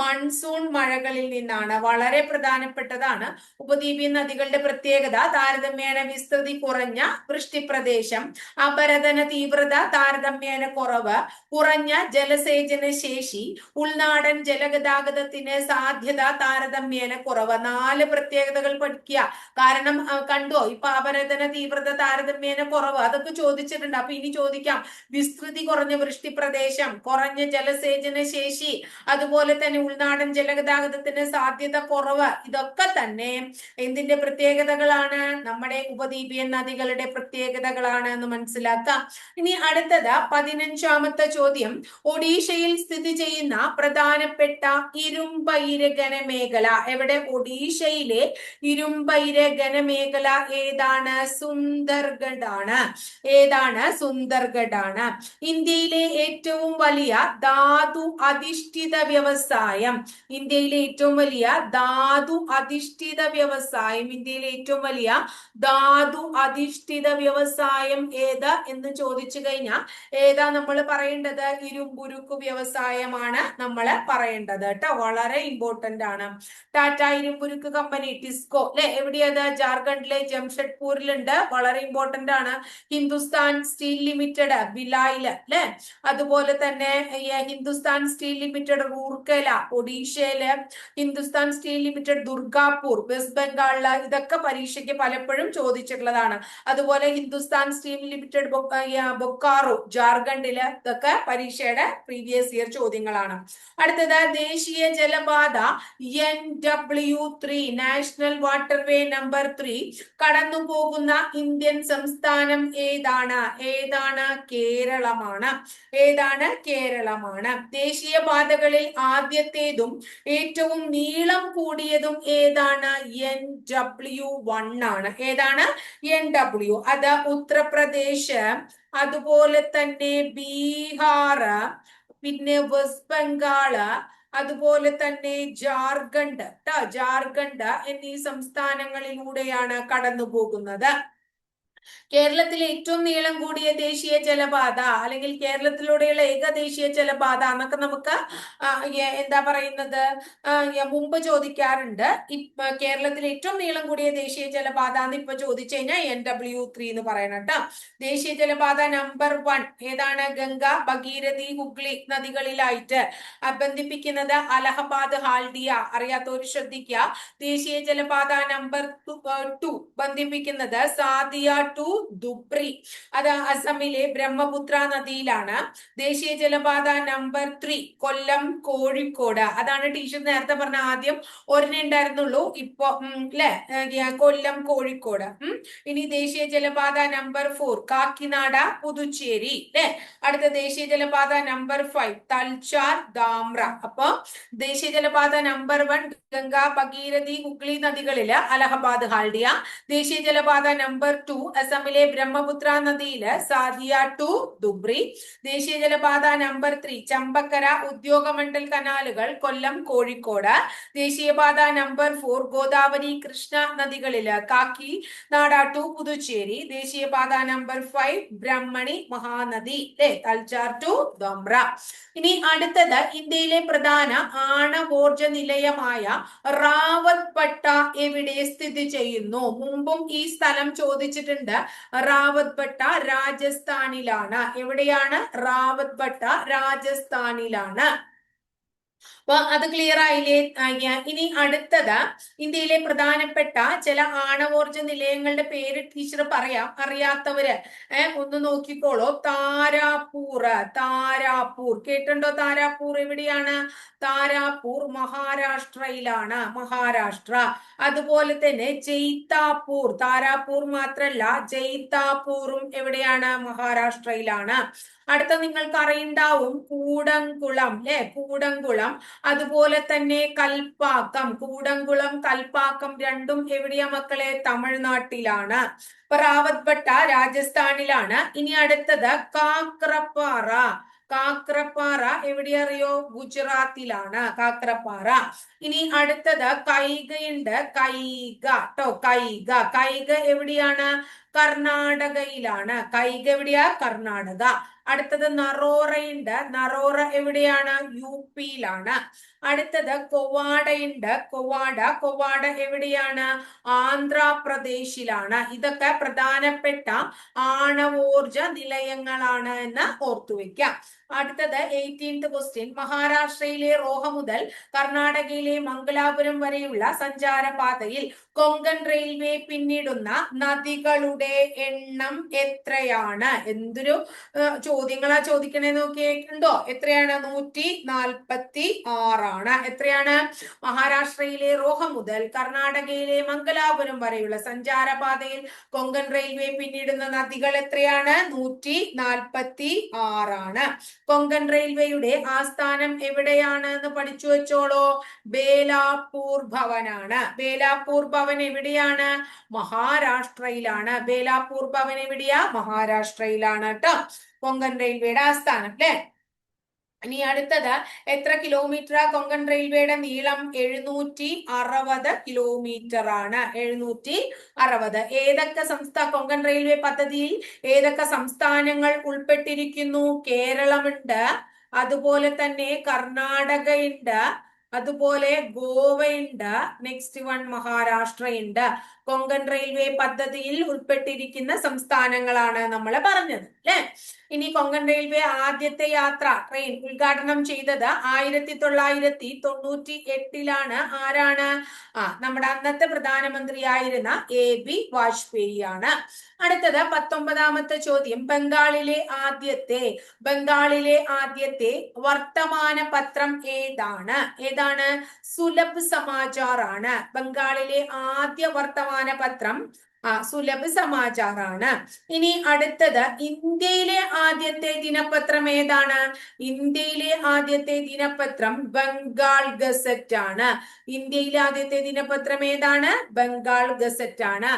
മൺസൂൺ മഴകളിൽ നിന്നാണ്. വളരെ പ്രധാനപ്പെട്ടതാണ്. ഉപദ്വീപീയ നദികളുടെ പ്രത്യേകത താരതമ്യേന വിസ്തൃതി കുറഞ്ഞ വൃഷ്ടിപ്രദേശം, അപരദന തീവ്രത താരതമ്യേന കുറവ്, കുറഞ്ഞ ജലസേചന ശേഷി, ഉൾനാടൻ ജലഗതാഗതത്തിന് സാധ്യത താരതമ്യേന കുറവ്. 4 പ്രത്യേകതകൾ പഠിക്കുക. കാരണം കണ്ടോ, ഇപ്പൊ അപരദന തീവ്രത താരതമ്യേന കുറവ് അതൊക്കെ ചോദിച്ചിട്ടുണ്ട്. അപ്പൊ ഇനി ചോദിക്കാം, വിസ്തൃതി കുറഞ്ഞ വൃഷ്ടിപ്രദേശം, കുറഞ്ഞ ജലസേചന ശേഷി, അതുപോലെ തന്നെ ഉൾനാടൻ ജലഗതാഗതത്തിന് സാധ്യത കുറവ്. ഇതൊക്കെ തന്നെ എന്തിന്റെ പ്രത്യേകതകളാണ്? നമ്മുടെ ഉപദ്വീപിയൻ നദികളുടെ പ്രത്യേകതകളാണ് എന്ന് മനസ്സിലാക്കാം. ഇനി അടുത്തത് 15ാമത്തെ ചോദ്യം. ഒഡീഷയിൽ സ്ഥിതി ചെയ്യുന്ന പ്രധാനപ്പെട്ട ഇരുമ്പൈരഗന മേഖല എവിടെ? ഒഡീഷയിലെ ഇരുമ്പൈരഗന മേഖല ഏതാണ്? സുന്ദർഗഡ് ആണ്. ഏതാണ്? സുന്ദർഗഡ് ആണ്. ഇന്ത്യയിലെ ഏറ്റവും വലിയ ധാതു അധിഷ്ഠിത വ്യവസായം. ഇന്ത്യയിലെ ഏറ്റവും വലിയ ധാതു അധിഷ്ഠിത വ്യവസായം. ഇന്ത്യയിലെ ഏറ്റവും വലിയ ധാതു അധിഷ്ഠിത വ്യവസായം ഏത് എന്ന് ചോദിച്ചു കഴിഞ്ഞാൽ ഏതാ നമ്മൾ പറയേണ്ടത്? ഇരുമ്പുരുക്ക് വ്യവസായമാണ് നമ്മൾ പറയേണ്ടത് കേട്ടോ. വളരെ ഇമ്പോർട്ടന്റ് ആണ്. ടാറ്റ ഇരുമ്പുരുക്ക് കമ്പനി, ടിസ്കോ അല്ലെ, എവിടെയത്? ജാർഖണ്ഡിലെ ജംഷഡ്പൂരിലുണ്ട്. വളരെ ഇമ്പോർട്ടന്റ് ആണ്. ഹിന്ദുസ്ഥാൻ സ്റ്റീൽ ലിമിറ്റഡ് ബിലായില് അല്ലെ, അതുപോലെ തന്നെ ഹിന്ദുസ്ഥാൻ സ്റ്റീൽ ലിമിറ്റഡ് റൂർക്കേല ഒഡീഷയില്, Hindustan steel limited Durgapur west ബംഗാളില്. ഇതൊക്കെ പരീക്ഷയ്ക്ക് പലപ്പോഴും ചോദിച്ചിട്ടുള്ളതാണ്. അതുപോലെ ഹിന്ദുസ്ഥാൻ സ്റ്റീൽ ലിമിറ്റഡ് ബൊക്കാറോ ജാർഖണ്ഡില്. ഇതൊക്കെ പരീക്ഷയുടെ പ്രീവിയസ് ഇയർ ചോദ്യങ്ങളാണ്. അടുത്തത് ദേശീയ ജലപാത NW3 നാഷണൽ വാട്ടർവേ നമ്പർ 3 കടന്നു പോകുന്ന ഇന്ത്യൻ സംസ്ഥാനം ഏതാണ്? ഏതാണ്? കേരളമാണ്. ഏതാണ്? കേരളമാണ്. ദേശീയപാതകളിൽ ആദ്യത്തേതും ഏറ്റവും നീളം കൂടിയതും ഏതാണ്? NW1 ആണ്. ഏതാണ്? NW. അത് ഉത്തർപ്രദേശ്, അതുപോലെ തന്നെ ബീഹാർ, പിന്നെ വെസ്റ്റ് ബംഗാള്, അതുപോലെ തന്നെ ജാർഖണ്ഡ് ജാർഖണ്ഡ് എന്നീ സംസ്ഥാനങ്ങളിലൂടെയാണ് കടന്നു പോകുന്നത്. കേരളത്തിലെ ഏറ്റവും നീളം കൂടിയ ദേശീയ ജലപാത അല്ലെങ്കിൽ കേരളത്തിലൂടെയുള്ള ഏക ദേശീയ ജലപാത എന്നൊക്കെ നമുക്ക് എന്താ പറയുന്നത് മുമ്പ് ചോദിക്കാറുണ്ട്. കേരളത്തിലെ ഏറ്റവും നീളം കൂടിയ ദേശീയ ജലപാത എന്ന് ഇപ്പൊ ചോദിച്ചു കഴിഞ്ഞാൽ NW3 എന്ന് പറയണം കേട്ടോ. ദേശീയ ജലപാത നമ്പർ 1 ഏതാണ്? ഗംഗ, ഭഗീരഥി, ഹുഗ്ലി നദികളിലായിട്ട് ബന്ധിപ്പിക്കുന്നത് അലഹബാദ്, ഹാൽഡിയ. അറിയാത്തവർ ശ്രദ്ധിക്കുക. ദേശീയ ജലപാത നമ്പർ 2 ബന്ധിപ്പിക്കുന്നത് സാദിയ ടു ദുബ്രി. അത് അസമിലെ ബ്രഹ്മപുത്ര നദിയിലാണ്. ദേശീയ ജലപാത നമ്പർ 3 കൊല്ലം, കോഴിക്കോട്. അതാണ് ടീച്ചർ നേരത്തെ പറഞ്ഞ. ആദ്യം ഒരെണ്ണേ ഉണ്ടായിരുന്നുള്ളൂ, ഇപ്പൊ അല്ലെ, കൊല്ലം, കോഴിക്കോട്. ഇനി ദേശീയ ജലപാത നമ്പർ 4 കാക്കിനാട, പുതുച്ചേരി അല്ലെ. അടുത്ത ദേശീയ ജലപാത നമ്പർ 5 തൽച്ചാർ, ധാംറ. അപ്പൊ ദേശീയ ജലപാത നമ്പർ 1 ഗംഗ, ഭഗീരഥി, ഹുഗ്ലി നദികളില് അലഹബാദ്, ഹാൽഡിയ. ദേശീയ ജലപാത നമ്പർ 2 അസമിലെ ബ്രഹ്മപുത്ര നദിയില് സാദിയ ടു ദുബ്രി. ദേശീയ ജലപാത നമ്പർ 3 ചമ്പക്കര, ഉദ്യോഗമണ്ഡൽ കനാലുകൾ, കൊല്ലം, കോഴിക്കോട്. ദേശീയപാത നമ്പർ 4 ഗോദാവരി, കൃഷ്ണ നദികളില് കാക്കി നാട ടു പുതുച്ചേരി. ദേശീയപാത നമ്പർ 5 ബ്രഹ്മണി മഹാനദി തൽച്ചാർ ടു ധോംറ. ഇനി അടുത്തത് ഇന്ത്യയിലെ പ്രധാന ആണവോർജ നിലയമായ റാവത്പട്ട എവിടെ സ്ഥിതി ചെയ്യുന്നു? മുമ്പും ഈ സ്ഥലം ചോദിച്ചിട്ടുണ്ട്. റാവത്പട്ട രാജസ്ഥാനിലാണ്. എവിടെയാണ്? റാവത്പട്ട രാജസ്ഥാനിലാണ്. അപ്പൊ അത് ക്ലിയർ ആയില്ലേ? ഇനി അടുത്തത് ഇന്ത്യയിലെ പ്രധാനപ്പെട്ട ചില ആണവോർജ നിലയങ്ങളുടെ പേര് ടീച്ചർ പറയാം, അറിയാത്തവര് ഒന്ന് നോക്കിക്കോളൂ. താരാപൂർ. താരാപൂർ കേട്ടുണ്ടോ? താരാപൂർ എവിടെയാണ്? താരാപൂർ മഹാരാഷ്ട്രയിലാണ്, മഹാരാഷ്ട്ര. അതുപോലെ തന്നെ ജയ്താപൂർ, താരാപൂർ മാത്രല്ല ജയ്താപൂറും എവിടെയാണ്? മഹാരാഷ്ട്രയിലാണ്. അടുത്ത നിങ്ങൾക്ക് അറിയുണ്ടാവും കൂടംകുളം, അല്ലെ? കൂടംകുളം. അതുപോലെ തന്നെ കൽപ്പാക്കം. കൂടംകുളം കൽപ്പാക്കം രണ്ടും എവിടെയാ മക്കളെ? തമിഴ്നാട്ടിലാണ്. ഇപ്പൊ റാവത്ബട്ട രാജസ്ഥാനിലാണ്. ഇനി അടുത്തത് കാക്രപ്പാറ. കാക്രപ്പാറ എവിടെയാ അറിയോ? ഗുജറാത്തിലാണ് കാക്രപ്പാറ. ഇനി അടുത്തത് കൈഗയുണ്ട്, കൈഗ ട്ടോ, കൈഗ. കൈഗ എവിടെയാണ്? കർണാടകയിലാണ്. കൈഗ എവിടെയാ? കർണാടക. അടുത്തത് നറോറയുണ്ട്. നറോറ എവിടെയാണ്? യു പിയിലാണ്. അടുത്തത് കൊവാടയുണ്ട്. കൊവാട എവിടെയാണ്? ആന്ധ്രാപ്രദേശിലാണ്. ഇതൊക്കെ പ്രധാനപ്പെട്ട ആണവോർജ നിലയങ്ങളാണ് എന്ന് ഓർത്തുവെക്കാം. അടുത്തത് 18th ക്വസ്റ്റ്യൻ. മഹാരാഷ്ട്രയിലെ റോഹ മുതൽ കർണാടകയിലെ മംഗലാപുരം വരെയുള്ള സഞ്ചാരപാതയിൽ കൊങ്കൺ റെയിൽവേ പിന്നിടുന്ന നദികളുടെ എണ്ണം എത്രയാണ്? എന്തൊരു ചോദ്യങ്ങളാ ചോദിക്കണേ നോക്കിയേ. ഉണ്ടോ? എത്രയാണ്? 146ആണ്. എത്രയാണ്? മഹാരാഷ്ട്രയിലെ റോഹ മുതൽ കർണാടകയിലെ മംഗലാപുരം വരെയുള്ള സഞ്ചാരപാതയിൽ കൊങ്കൺ റെയിൽവേ പിന്നിടുന്ന നദികൾ എത്രയാണ്? 146ആണ്. കൊങ്കൺ റെയിൽവേയുടെ ആസ്ഥാനം എവിടെയാണ് എന്ന് പഠിച്ചു വെച്ചോളോ. ബേലാപൂർ ഭവനാണ്. ബേലാപൂർ ഭവൻ എവിടെയാണ്? മഹാരാഷ്ട്രയിലാണ്. ബേലാപൂർ ഭവൻ എവിടെയാ? മഹാരാഷ്ട്രയിലാണ് കേട്ടോ. കൊങ്കൺ റെയിൽവേയുടെ ആസ്ഥാനം, അല്ലെ? ഇനി അടുത്തത് എത്ര കിലോമീറ്റർ? കൊങ്കൺ റെയിൽവേയുടെ നീളം 760 കിലോമീറ്റർ ആണ്. 760. ഏതൊക്കെ കൊങ്കൺ റെയിൽവേ പദ്ധതിയിൽ ഏതൊക്കെ സംസ്ഥാനങ്ങൾ ഉൾപ്പെട്ടിരിക്കുന്നു? കേരളമുണ്ട്, അതുപോലെ തന്നെ കർണാടകയുണ്ട്, അതുപോലെ ഗോവയുണ്ട്, നെക്സ്റ്റ് വൺ മഹാരാഷ്ട്രയുണ്ട്. കൊങ്കൺ റെയിൽവേ പദ്ധതിയിൽ ഉൾപ്പെട്ടിരിക്കുന്ന സംസ്ഥാനങ്ങളാണ് നമ്മൾ പറഞ്ഞത്, അല്ലെ? ഇനി കൊങ്കൺ റെയിൽവേ ആദ്യത്തെ യാത്ര ട്രെയിൻ ഉദ്ഘാടനം ചെയ്തത് 1998 ആരാണ്? നമ്മുടെ അന്നത്തെ പ്രധാനമന്ത്രിയായിരുന്ന AB വാജ്പേയി ആണ്. അടുത്തത് 19ാമത്തെ ചോദ്യം. ബംഗാളിലെ ആദ്യത്തെ വർത്തമാന പത്രം ഏതാണ്? സുലഭ് സമാചാർ ആണ്. ബംഗാളിലെ ആദ്യ വർത്തമാന പത്രം സുലഭ് സമാചാർ ആണ്. ഇനി അടുത്തത് ഇന്ത്യയിലെ ആദ്യത്തെ ദിനപത്രം ഏതാണ്? ഇന്ത്യയിലെ ആദ്യത്തെ ദിനപത്രം ബംഗാൾ ഗസറ്റ് ആണ്. ഇന്ത്യയിലെ ആദ്യത്തെ ദിനപത്രം ഏതാണ്? ബംഗാൾ ഗസറ്റ് ആണ്.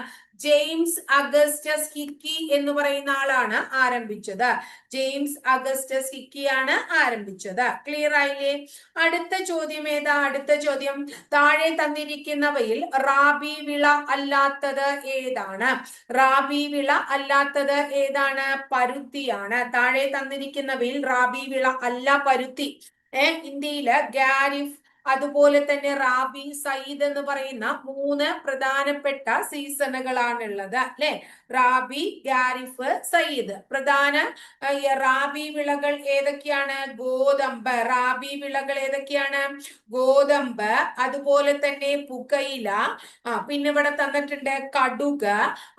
ജെയിംസ് അഗസ്റ്റസ് ഹിക്കി എന്ന് പറയുന്ന ആളാണ് ആരംഭിച്ചത്. ജെയിംസ് അഗസ്റ്റസ് ഹിക്കിയാണ് ആരംഭിച്ചത്. ക്ലിയർ ആയില്ലേ? അടുത്ത ചോദ്യം ഏതാ? അടുത്ത ചോദ്യം, താഴെ തന്നിരിക്കുന്നവയിൽ റാബി വിള അല്ലാത്തത് ഏതാണ്? റാബി വിള അല്ലാത്തത് ഏതാണ്? പരുത്തിയാണ്. താഴെ തന്നിരിക്കുന്നവയിൽ റാബി വിള അല്ല പരുത്തി. ഇന്ത്യയില് ഖാരിഫ്, അതുപോലെ തന്നെ റാബി, സയ്യിദ് എന്ന് പറയുന്ന 3 പ്രധാനപ്പെട്ട സീസണുകളാണുള്ളത്, അല്ലെ? റാബി, ഖാരിഫ്, സയ്യിദ്. പ്രധാന റാബി വിളകൾ ഏതൊക്കെയാണ്? ഗോതമ്പ്. റാബി വിളകൾ ഏതൊക്കെയാണ്? ഗോതമ്പ്, അതുപോലെ തന്നെ പുകയില, പിന്നെ ഇവിടെ തന്നിട്ടുണ്ട് കടുക്,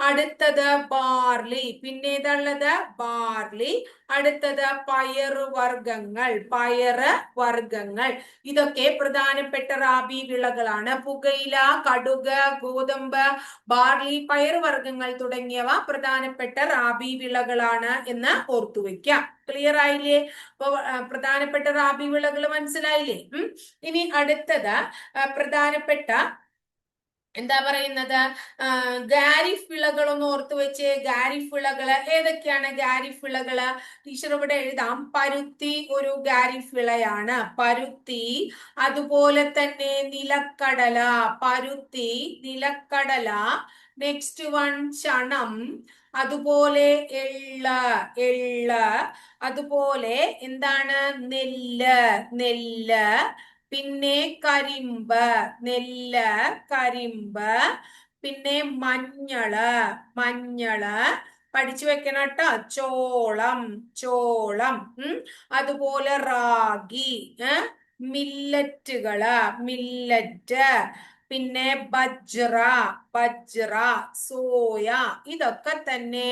അടുത്തത് ബാർലി, പിന്നെ ഏതാണുള്ളത്? ബാർലി, അടുത്തത് പയറ് വർഗങ്ങൾ. ഇതൊക്കെ പ്രധാനപ്പെട്ട റാബി വിളകളാണ്. പുകയില, കടുക്, ഗോതമ്പ്, ബാർലി, പയർ വർഗങ്ങൾ തുടങ്ങിയവ പ്രധാനപ്പെട്ട റാബി വിളകളാണ് എന്ന് ഓർത്തുവെക്കാം. ക്ലിയർ ആയില്ലേ? അപ്പൊ പ്രധാനപ്പെട്ട റാബി വിളകൾ മനസ്സിലായില്ലേ? ഇനി അടുത്തത് പ്രധാനപ്പെട്ട എന്താ പറയുന്നത്? ഖാരിഫ് വിളകൾ ഒന്ന് ഓർത്തു വെച്ച്. ഖാരിഫ് വിളകള് ഏതൊക്കെയാണ്? ഖാരിഫ് വിളകള് ടീച്ചർ ഇവിടെ എഴുതാം. പരുത്തി ഒരു ഖാരിഫ് വിളയാണ്. പരുത്തി, അതുപോലെ തന്നെ നിലക്കടല. പരുത്തി, നിലക്കടല. നെക്സ്റ്റ് വൺ ചണം, അതുപോലെ എള്ള്, അതുപോലെ എന്താണ്? നെല്ല്, പിന്നെ കരിമ്പ്, കരിമ്പ്, പിന്നെ മഞ്ഞള് പഠിച്ചു വെക്കണം കേട്ടോ. ചോളം, അതുപോലെ റാഗി, മില്ലറ്റുകള്, മില്ലറ്റ്, പിന്നെ ബജ്റ, സോയ, ഇതൊക്കെ തന്നെ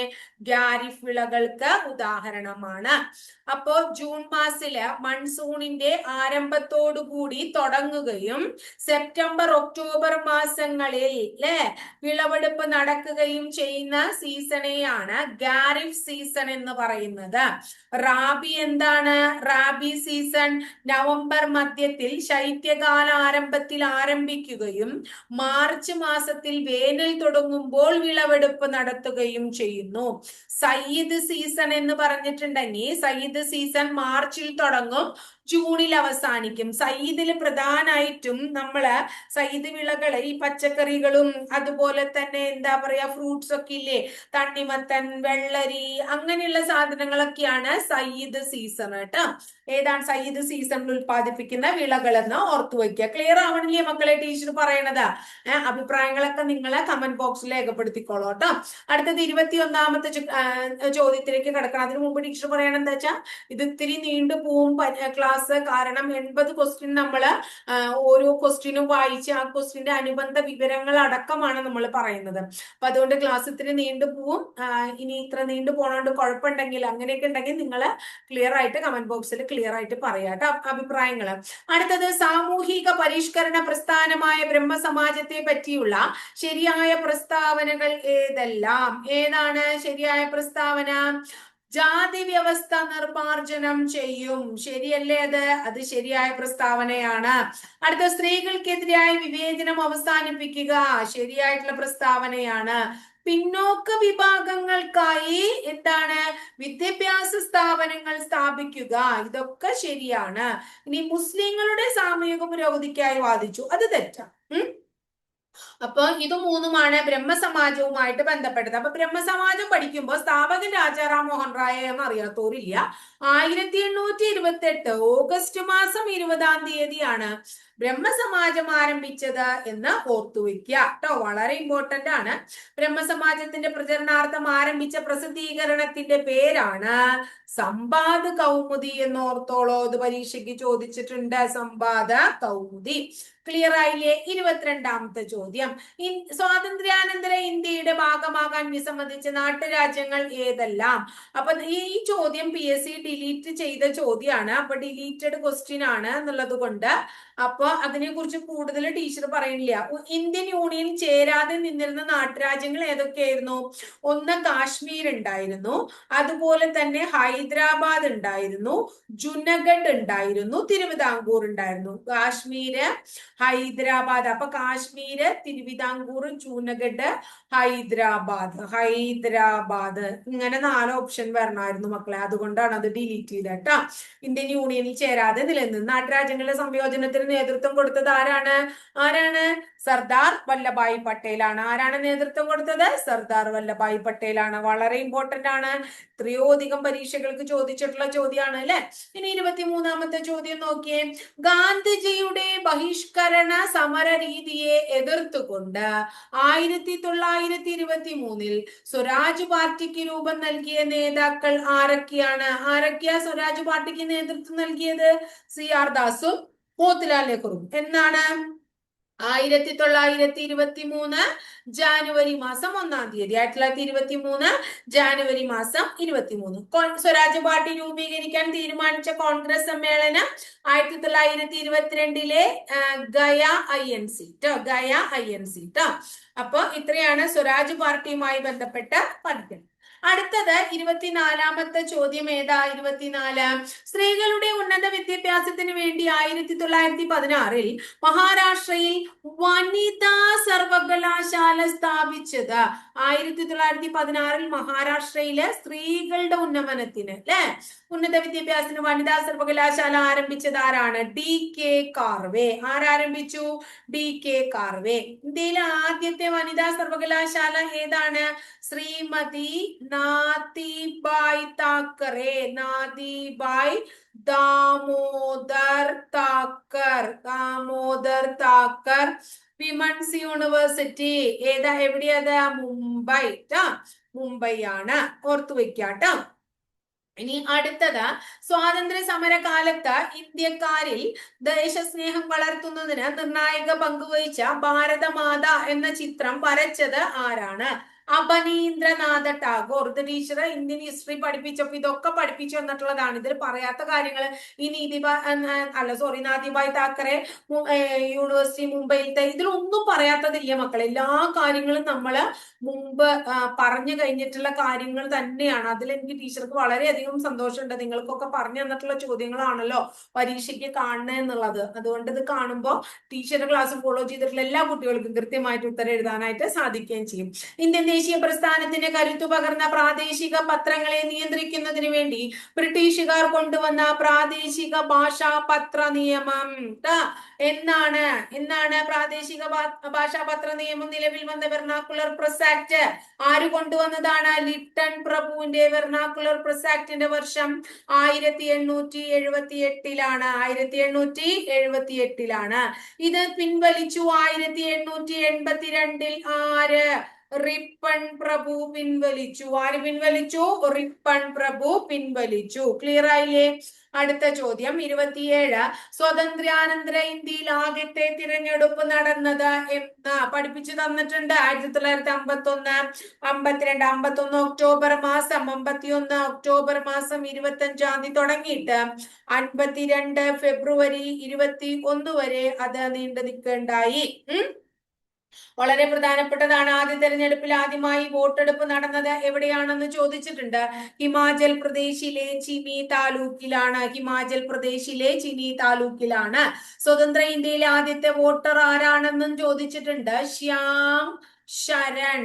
ഖാരിഫ് വിളകൾക്ക് ഉദാഹരണമാണ്. അപ്പോ ജൂൺ മാസത്തില് മൺസൂണിന്റെ ആരംഭത്തോടു കൂടി തുടങ്ങുകയും സെപ്റ്റംബർ ഒക്ടോബർ മാസങ്ങളിൽ വിളവെടുപ്പ് നടക്കുകയും ചെയ്യുന്ന സീസണെയാണ് ഖാരിഫ് സീസൺ എന്ന് പറയുന്നത്. റാബി എന്താണ്? റാബി സീസൺ നവംബർ മധ്യത്തിൽ ശൈത്യകാല ആരംഭത്തിൽ ആരംഭിക്കുകയും മാർച്ച് മാസത്തിൽ വേനൽ തുടങ്ങുമ്പോൾ വിളവെടുപ്പ് നടത്തുകയും ചെയ്യുന്നു. സയ്യിദ് സീസൺ എന്ന് പറഞ്ഞിട്ടുണ്ടെങ്കിൽ സയ്യിദ് സീസൺ മാർച്ചിൽ തുടങ്ങും, ജൂണിൽ അവസാനിക്കും. സയ്യിദിൽ പ്രധാനമായിട്ടും നമ്മള് സയ്യിദ് വിളകള് ഈ പച്ചക്കറികളും അതുപോലെ തന്നെ എന്താ പറയാ ഫ്രൂട്ട്സ് ഒക്കെ ഇല്ലേ, തണ്ണിമത്തൻ, വെള്ളരി, അങ്ങനെയുള്ള സാധനങ്ങളൊക്കെയാണ് സയ്യിദ് സീസൺ കേട്ടോ. ഏതാണ് സയ്യിദ് സീസണിൽ ഉത്പാദിപ്പിക്കുന്ന വിളകൾ എന്ന് ഓർത്തു വയ്ക്കുക. ക്ലിയർ ആവണില്ലേ മക്കളെ ടീച്ചർ പറയണത്? അഭിപ്രായങ്ങളൊക്കെ നിങ്ങളെ കമന്റ് ബോക്സിൽ രേഖപ്പെടുത്തിക്കോളൂ കേട്ടോ. അടുത്തത് 21ാമത്തെ ചോദ്യത്തിലേക്ക് കിടക്കണം. അതിനു മുമ്പ് ടീച്ചർ പറയണ എന്താ വെച്ചാൽ ഇത് ഇത്തിരി നീണ്ടു പോവും ക്ലാസ്. കാരണം 80 ക്വസ്റ്റ്യൻ നമ്മള് ഓരോ ക്വസ്റ്റ്യനും വായിച്ച് ആ ക്വസ്റ്റ്യന്റെ അനുബന്ധ വിവരങ്ങൾ അടക്കമാണ് നമ്മൾ പറയുന്നത്. അപ്പൊ അതുകൊണ്ട് ക്ലാസ് ഇത്തിരി നീണ്ടു പോവും. ഇനി ഇത്ര നീണ്ടു പോണോണ്ട് കുഴപ്പമുണ്ടെങ്കിൽ അങ്ങനെയൊക്കെ ഉണ്ടെങ്കിൽ നിങ്ങൾ ക്ലിയർ ആയിട്ട് കമന്റ് ബോക്സിൽ ക്ലിയർ ആയിട്ട് പറയാട്ടോ അഭിപ്രായങ്ങൾ. അടുത്തത് സാമൂഹിക പരിഷ്കരണ പ്രസ്ഥാനമായ ബ്രഹ്മസമാജത്തെ പറ്റിയുള്ള ശരിയായ പ്രസ്താവനകൾ ഏതെല്ലാം? ഏതാണ് ശരിയായ പ്രസ്താവന? ജാതി വ്യവസ്ഥ നിർമാർജനം ചെയ്യും. ശരിയല്ലേ? അത് ശരിയായ പ്രസ്താവനയാണ്. അടുത്ത സ്ത്രീകൾക്കെതിരായ വിവേചനം അവസാനിപ്പിക്കുക. ശരിയായിട്ടുള്ള പ്രസ്താവനയാണ്. പിന്നോക്ക വിഭാഗങ്ങൾക്കായി എന്താണ്? വിദ്യാഭ്യാസ സ്ഥാപനങ്ങൾ സ്ഥാപിക്കുക. ഇതൊക്കെ ശരിയാണ്. ഇനി മുസ്ലിങ്ങളുടെ സാമൂഹിക പുരോഗതിക്കായി വാദിച്ചു. അത് തെറ്റാണ്. അപ്പൊ ഇത് മൂന്നുമാണ് ബ്രഹ്മസമാജവുമായിട്ട് ബന്ധപ്പെട്ടത്. അപ്പൊ ബ്രഹ്മസമാജം പഠിക്കുമ്പോൾ സ്ഥാപകൻ രാജാറാം മോഹൻ റായ് എന്ന് അറിയാത്തവരില്ല. 1828 ഓഗസ്റ്റ് മാസം 20-ാം തീയതിയാണ് ബ്രഹ്മസമാജം ആരംഭിച്ചത് എന്ന് ഓർത്തുവെക്കുക കേട്ടോ. വളരെ ഇമ്പോർട്ടന്റ് ആണ്. ബ്രഹ്മസമാജത്തിന്റെ പ്രചരണാർത്ഥം ആരംഭിച്ച പ്രസിദ്ധീകരണത്തിന്റെ പേരാണ് സമ്പാദ് കൗമുദി എന്ന് ഓർത്തോളോ. ഇത് പരീക്ഷയ്ക്ക് ചോദിച്ചിട്ടുണ്ട്. സമ്പാദ കൗമുദി. ക്ലിയർ ആയില്ലേ? 22ാമത്തെ ചോദ്യം, സ്വാതന്ത്ര്യാനന്തര ഇന്ത്യയുടെ ഭാഗമാകാൻ വിസമ്മതിച്ച നാട്ടുരാജ്യങ്ങൾ ഏതെല്ലാം? അപ്പൊ ഈ ചോദ്യം PSC ഡിലീറ്റ് ചെയ്ത ചോദ്യമാണ്. അപ്പൊ ഡിലീറ്റഡ് ക്വസ്റ്റ്യൻ ആണ് എന്നുള്ളത് കൊണ്ട് അപ്പൊ അതിനെ കുറിച്ച് കൂടുതൽ ടീച്ചർ പറയുന്നില്ല. ഇന്ത്യൻ യൂണിയൻ ചേരാതെ നിന്നിരുന്ന നാട്ടുരാജ്യങ്ങൾ ഏതൊക്കെയായിരുന്നു? ഒന്ന് കാശ്മീർ ഉണ്ടായിരുന്നു, അതുപോലെ തന്നെ ഹൈദരാബാദ് ഉണ്ടായിരുന്നു, ജുനഗഡ് ഉണ്ടായിരുന്നു, തിരുവിതാംകൂർ ഉണ്ടായിരുന്നു. കാശ്മീര്, ഹൈദരാബാദ്. അപ്പൊ കാശ്മീര്, തിരുവിതാംകൂർ, ജൂനഗഡ്, ഹൈദരാബാദ് ഇങ്ങനെ 4 ഓപ്ഷൻ വരണമായിരുന്നു മക്കളെ. അതുകൊണ്ടാണ് അത് ഡിലീറ്റ് ചെയ്തത് കേട്ടോ. ഇന്ത്യൻ യൂണിയനിൽ ചേരാതെ നിലനിന്ന് നാട്ടുരാജ്യങ്ങളുടെ സംയോജനത്തിന് നേതൃത്വം കൊടുത്തത് ആരാണ്? സർദാർ വല്ലഭായ് പട്ടേലാണ്. ആരാണ് നേതൃത്വം കൊടുത്തത്? സർദാർ വല്ലഭായ് പട്ടേലാണ്. വളരെ ഇമ്പോർട്ടന്റ് ആണ്. എത്രയോ അധികം പരീക്ഷകൾക്ക് ചോദിച്ചിട്ടുള്ള ചോദ്യമാണ് അല്ലെ. ഇനി 23ാമത്തെ ചോദ്യം നോക്കിയേ. ഗാന്ധിജിയുടെ ബഹിഷ്കരണ സമര രീതിയെ എതിർത്തുകൊണ്ട് 1923 സ്വരാജ് പാർട്ടിക്ക് രൂപം നൽകിയ നേതാക്കൾ ആരൊക്കെയാണ്? സ്വരാജ് പാർട്ടിക്ക് നേതൃത്വം നൽകിയത്? CR ദാസും മോത്തിലാൽ നെഹ്റുവും. എന്നാണ്? 1923 ജാനുവരി മാസം 1-ാം തീയതി. 1923 ജാനുവരി മാസം 23. സ്വരാജ് പാർട്ടി രൂപീകരിക്കാൻ തീരുമാനിച്ച കോൺഗ്രസ് സമ്മേളനം 1922 ഗയ INC ട്ടോ. അപ്പൊ ഇത്രയാണ് സ്വരാജ് പാർട്ടിയുമായി ബന്ധപ്പെട്ട പഠനം. അടുത്തത് 24ാമത്തെ ചോദ്യം ഏതാ? 24. സ്ത്രീകളുടെ ഉന്നത വിദ്യാഭ്യാസത്തിന് വേണ്ടി 1916 മഹാരാഷ്ട്രയിൽ വനിതാ സർവകലാശാല സ്ഥാപിച്ചത്. 1916 മഹാരാഷ്ട്രയിലെ സ്ത്രീകളുടെ ഉന്നമനത്തിന് ഉന്നത വിദ്യാഭ്യാസത്തിന് വനിതാ സർവകലാശാല ആരംഭിച്ചത് ആരാണ്? DK കാർവേ. ആരാരംഭിച്ചു? DK കാർവേ. ഇന്ത്യയിലെ ആദ്യത്തെ വനിതാ സർവകലാശാല ഏതാണ്? Shrimati Nadibai Damodar Thakkar women's university. എവിടെയത്? മുംബൈ ആണ്. ഓർത്തു വെക്കാട്ടോ. ഇനി അടുത്തത്, സ്വാതന്ത്ര്യ സമര കാലത്ത് ഇന്ത്യക്കാരിൽ ദേശസ്നേഹം വളർത്തുന്നതിന് നിർണായക പങ്കുവഹിച്ച ഭാരതമാത എന്ന ചിത്രം വരച്ചത് ആരാണ്? അബനീന്ദ്രനാഥ ടാഗോർ. ഇത് ടീച്ചർ ഇന്ത്യൻ ഹിസ്റ്ററി പഠിപ്പിച്ചപ്പോ ഇതൊക്കെ പഠിപ്പിച്ചു വന്നിട്ടുള്ളതാണ്. ഇതിൽ പറയാത്ത കാര്യങ്ങൾ ഈ നാഥിബായ് താക്കറെ യൂണിവേഴ്സിറ്റി മുംബൈയിലത്തെ ഇതിലൊന്നും പറയാത്തതില്ല മക്കളെ. എല്ലാ കാര്യങ്ങളും നമ്മള് മുമ്പ് പറഞ്ഞു കഴിഞ്ഞിട്ടുള്ള കാര്യങ്ങൾ തന്നെയാണ്. അതിൽ എനിക്ക് ടീച്ചർക്ക് വളരെയധികം സന്തോഷമുണ്ട്. നിങ്ങൾക്കൊക്കെ പറഞ്ഞു തന്നിട്ടുള്ള ചോദ്യങ്ങളാണല്ലോ പരീക്ഷയ്ക്ക് കാണുന്നത് എന്നുള്ളത്. അതുകൊണ്ട് ഇത് കാണുമ്പോൾ ടീച്ചറുടെ ക്ലാസ് ഫോളോ ചെയ്തിട്ടുള്ള എല്ലാ കുട്ടികൾക്കും കൃത്യമായിട്ട് ഉത്തരം എഴുതാനായിട്ട് സാധിക്കുകയും ചെയ്യും. ഇന്ത്യൻ ദേശീയ പ്രസ്ഥാനത്തിന് കരുത്തു പകർന്ന പ്രാദേശിക പത്രങ്ങളെ നിയന്ത്രിക്കുന്നതിന് വേണ്ടി ബ്രിട്ടീഷുകാർ കൊണ്ടുവന്ന പ്രാദേശിക ഭാഷാ പത്ര നിയമം എന്നാണ് പ്രാദേശിക ഭാഷാ പത്ര നിയമം നിലവിൽ വന്ന വെർണാക്കുലർ പ്രസ് ആക്ട് ആര് കൊണ്ടുവന്നതാണ്? ലിട്ടൺ പ്രഭുവിന്റെ വെർണാക്കുലർ പ്രസ് ആക്ടിന്റെ വർഷം 1878 1878 ഇത് പിൻവലിച്ചു 1882 ആര്? റിപ്പൺ പ്രഭു പിൻവലിച്ചു. ആര് പിൻവലിച്ചു? റിപ്പൺ പ്രഭു പിൻവലിച്ചു. ക്ലിയർ ആയില്ലേ? അടുത്ത ചോദ്യം 27. സ്വാതന്ത്ര്യാനന്തര ഇന്ത്യയിൽ ആദ്യത്തെ തിരഞ്ഞെടുപ്പ് നടന്നത് എന്ന് പഠിപ്പിച്ചു തന്നിട്ടുണ്ട്. 1951, 52, 51 ഒക്ടോബർ മാസം, 51 ഒക്ടോബർ മാസം 25 തുടങ്ങിയിട്ട് 52 ഫെബ്രുവരി 21 വരെ അത് നീണ്ടു നിൽക്കുകയുണ്ടായി. വളരെ പ്രധാനപ്പെട്ടതാണ്. ആദ്യ തെരഞ്ഞെടുപ്പിൽ ആദ്യമായി വോട്ടെടുപ്പ് നടന്നത് എവിടെയാണെന്ന് ചോദിച്ചിട്ടുണ്ട്. ഹിമാചൽ പ്രദേശിലെ ചിനി താലൂക്കിലാണ്. ഹിമാചൽ പ്രദേശിലെ ചിനി താലൂക്കിലാണ്. സ്വതന്ത്ര ഇന്ത്യയിലെ ആദ്യത്തെ വോട്ടർ ആരാണെന്നും ചോദിച്ചിട്ടുണ്ട്. ശ്യാം ശരൺ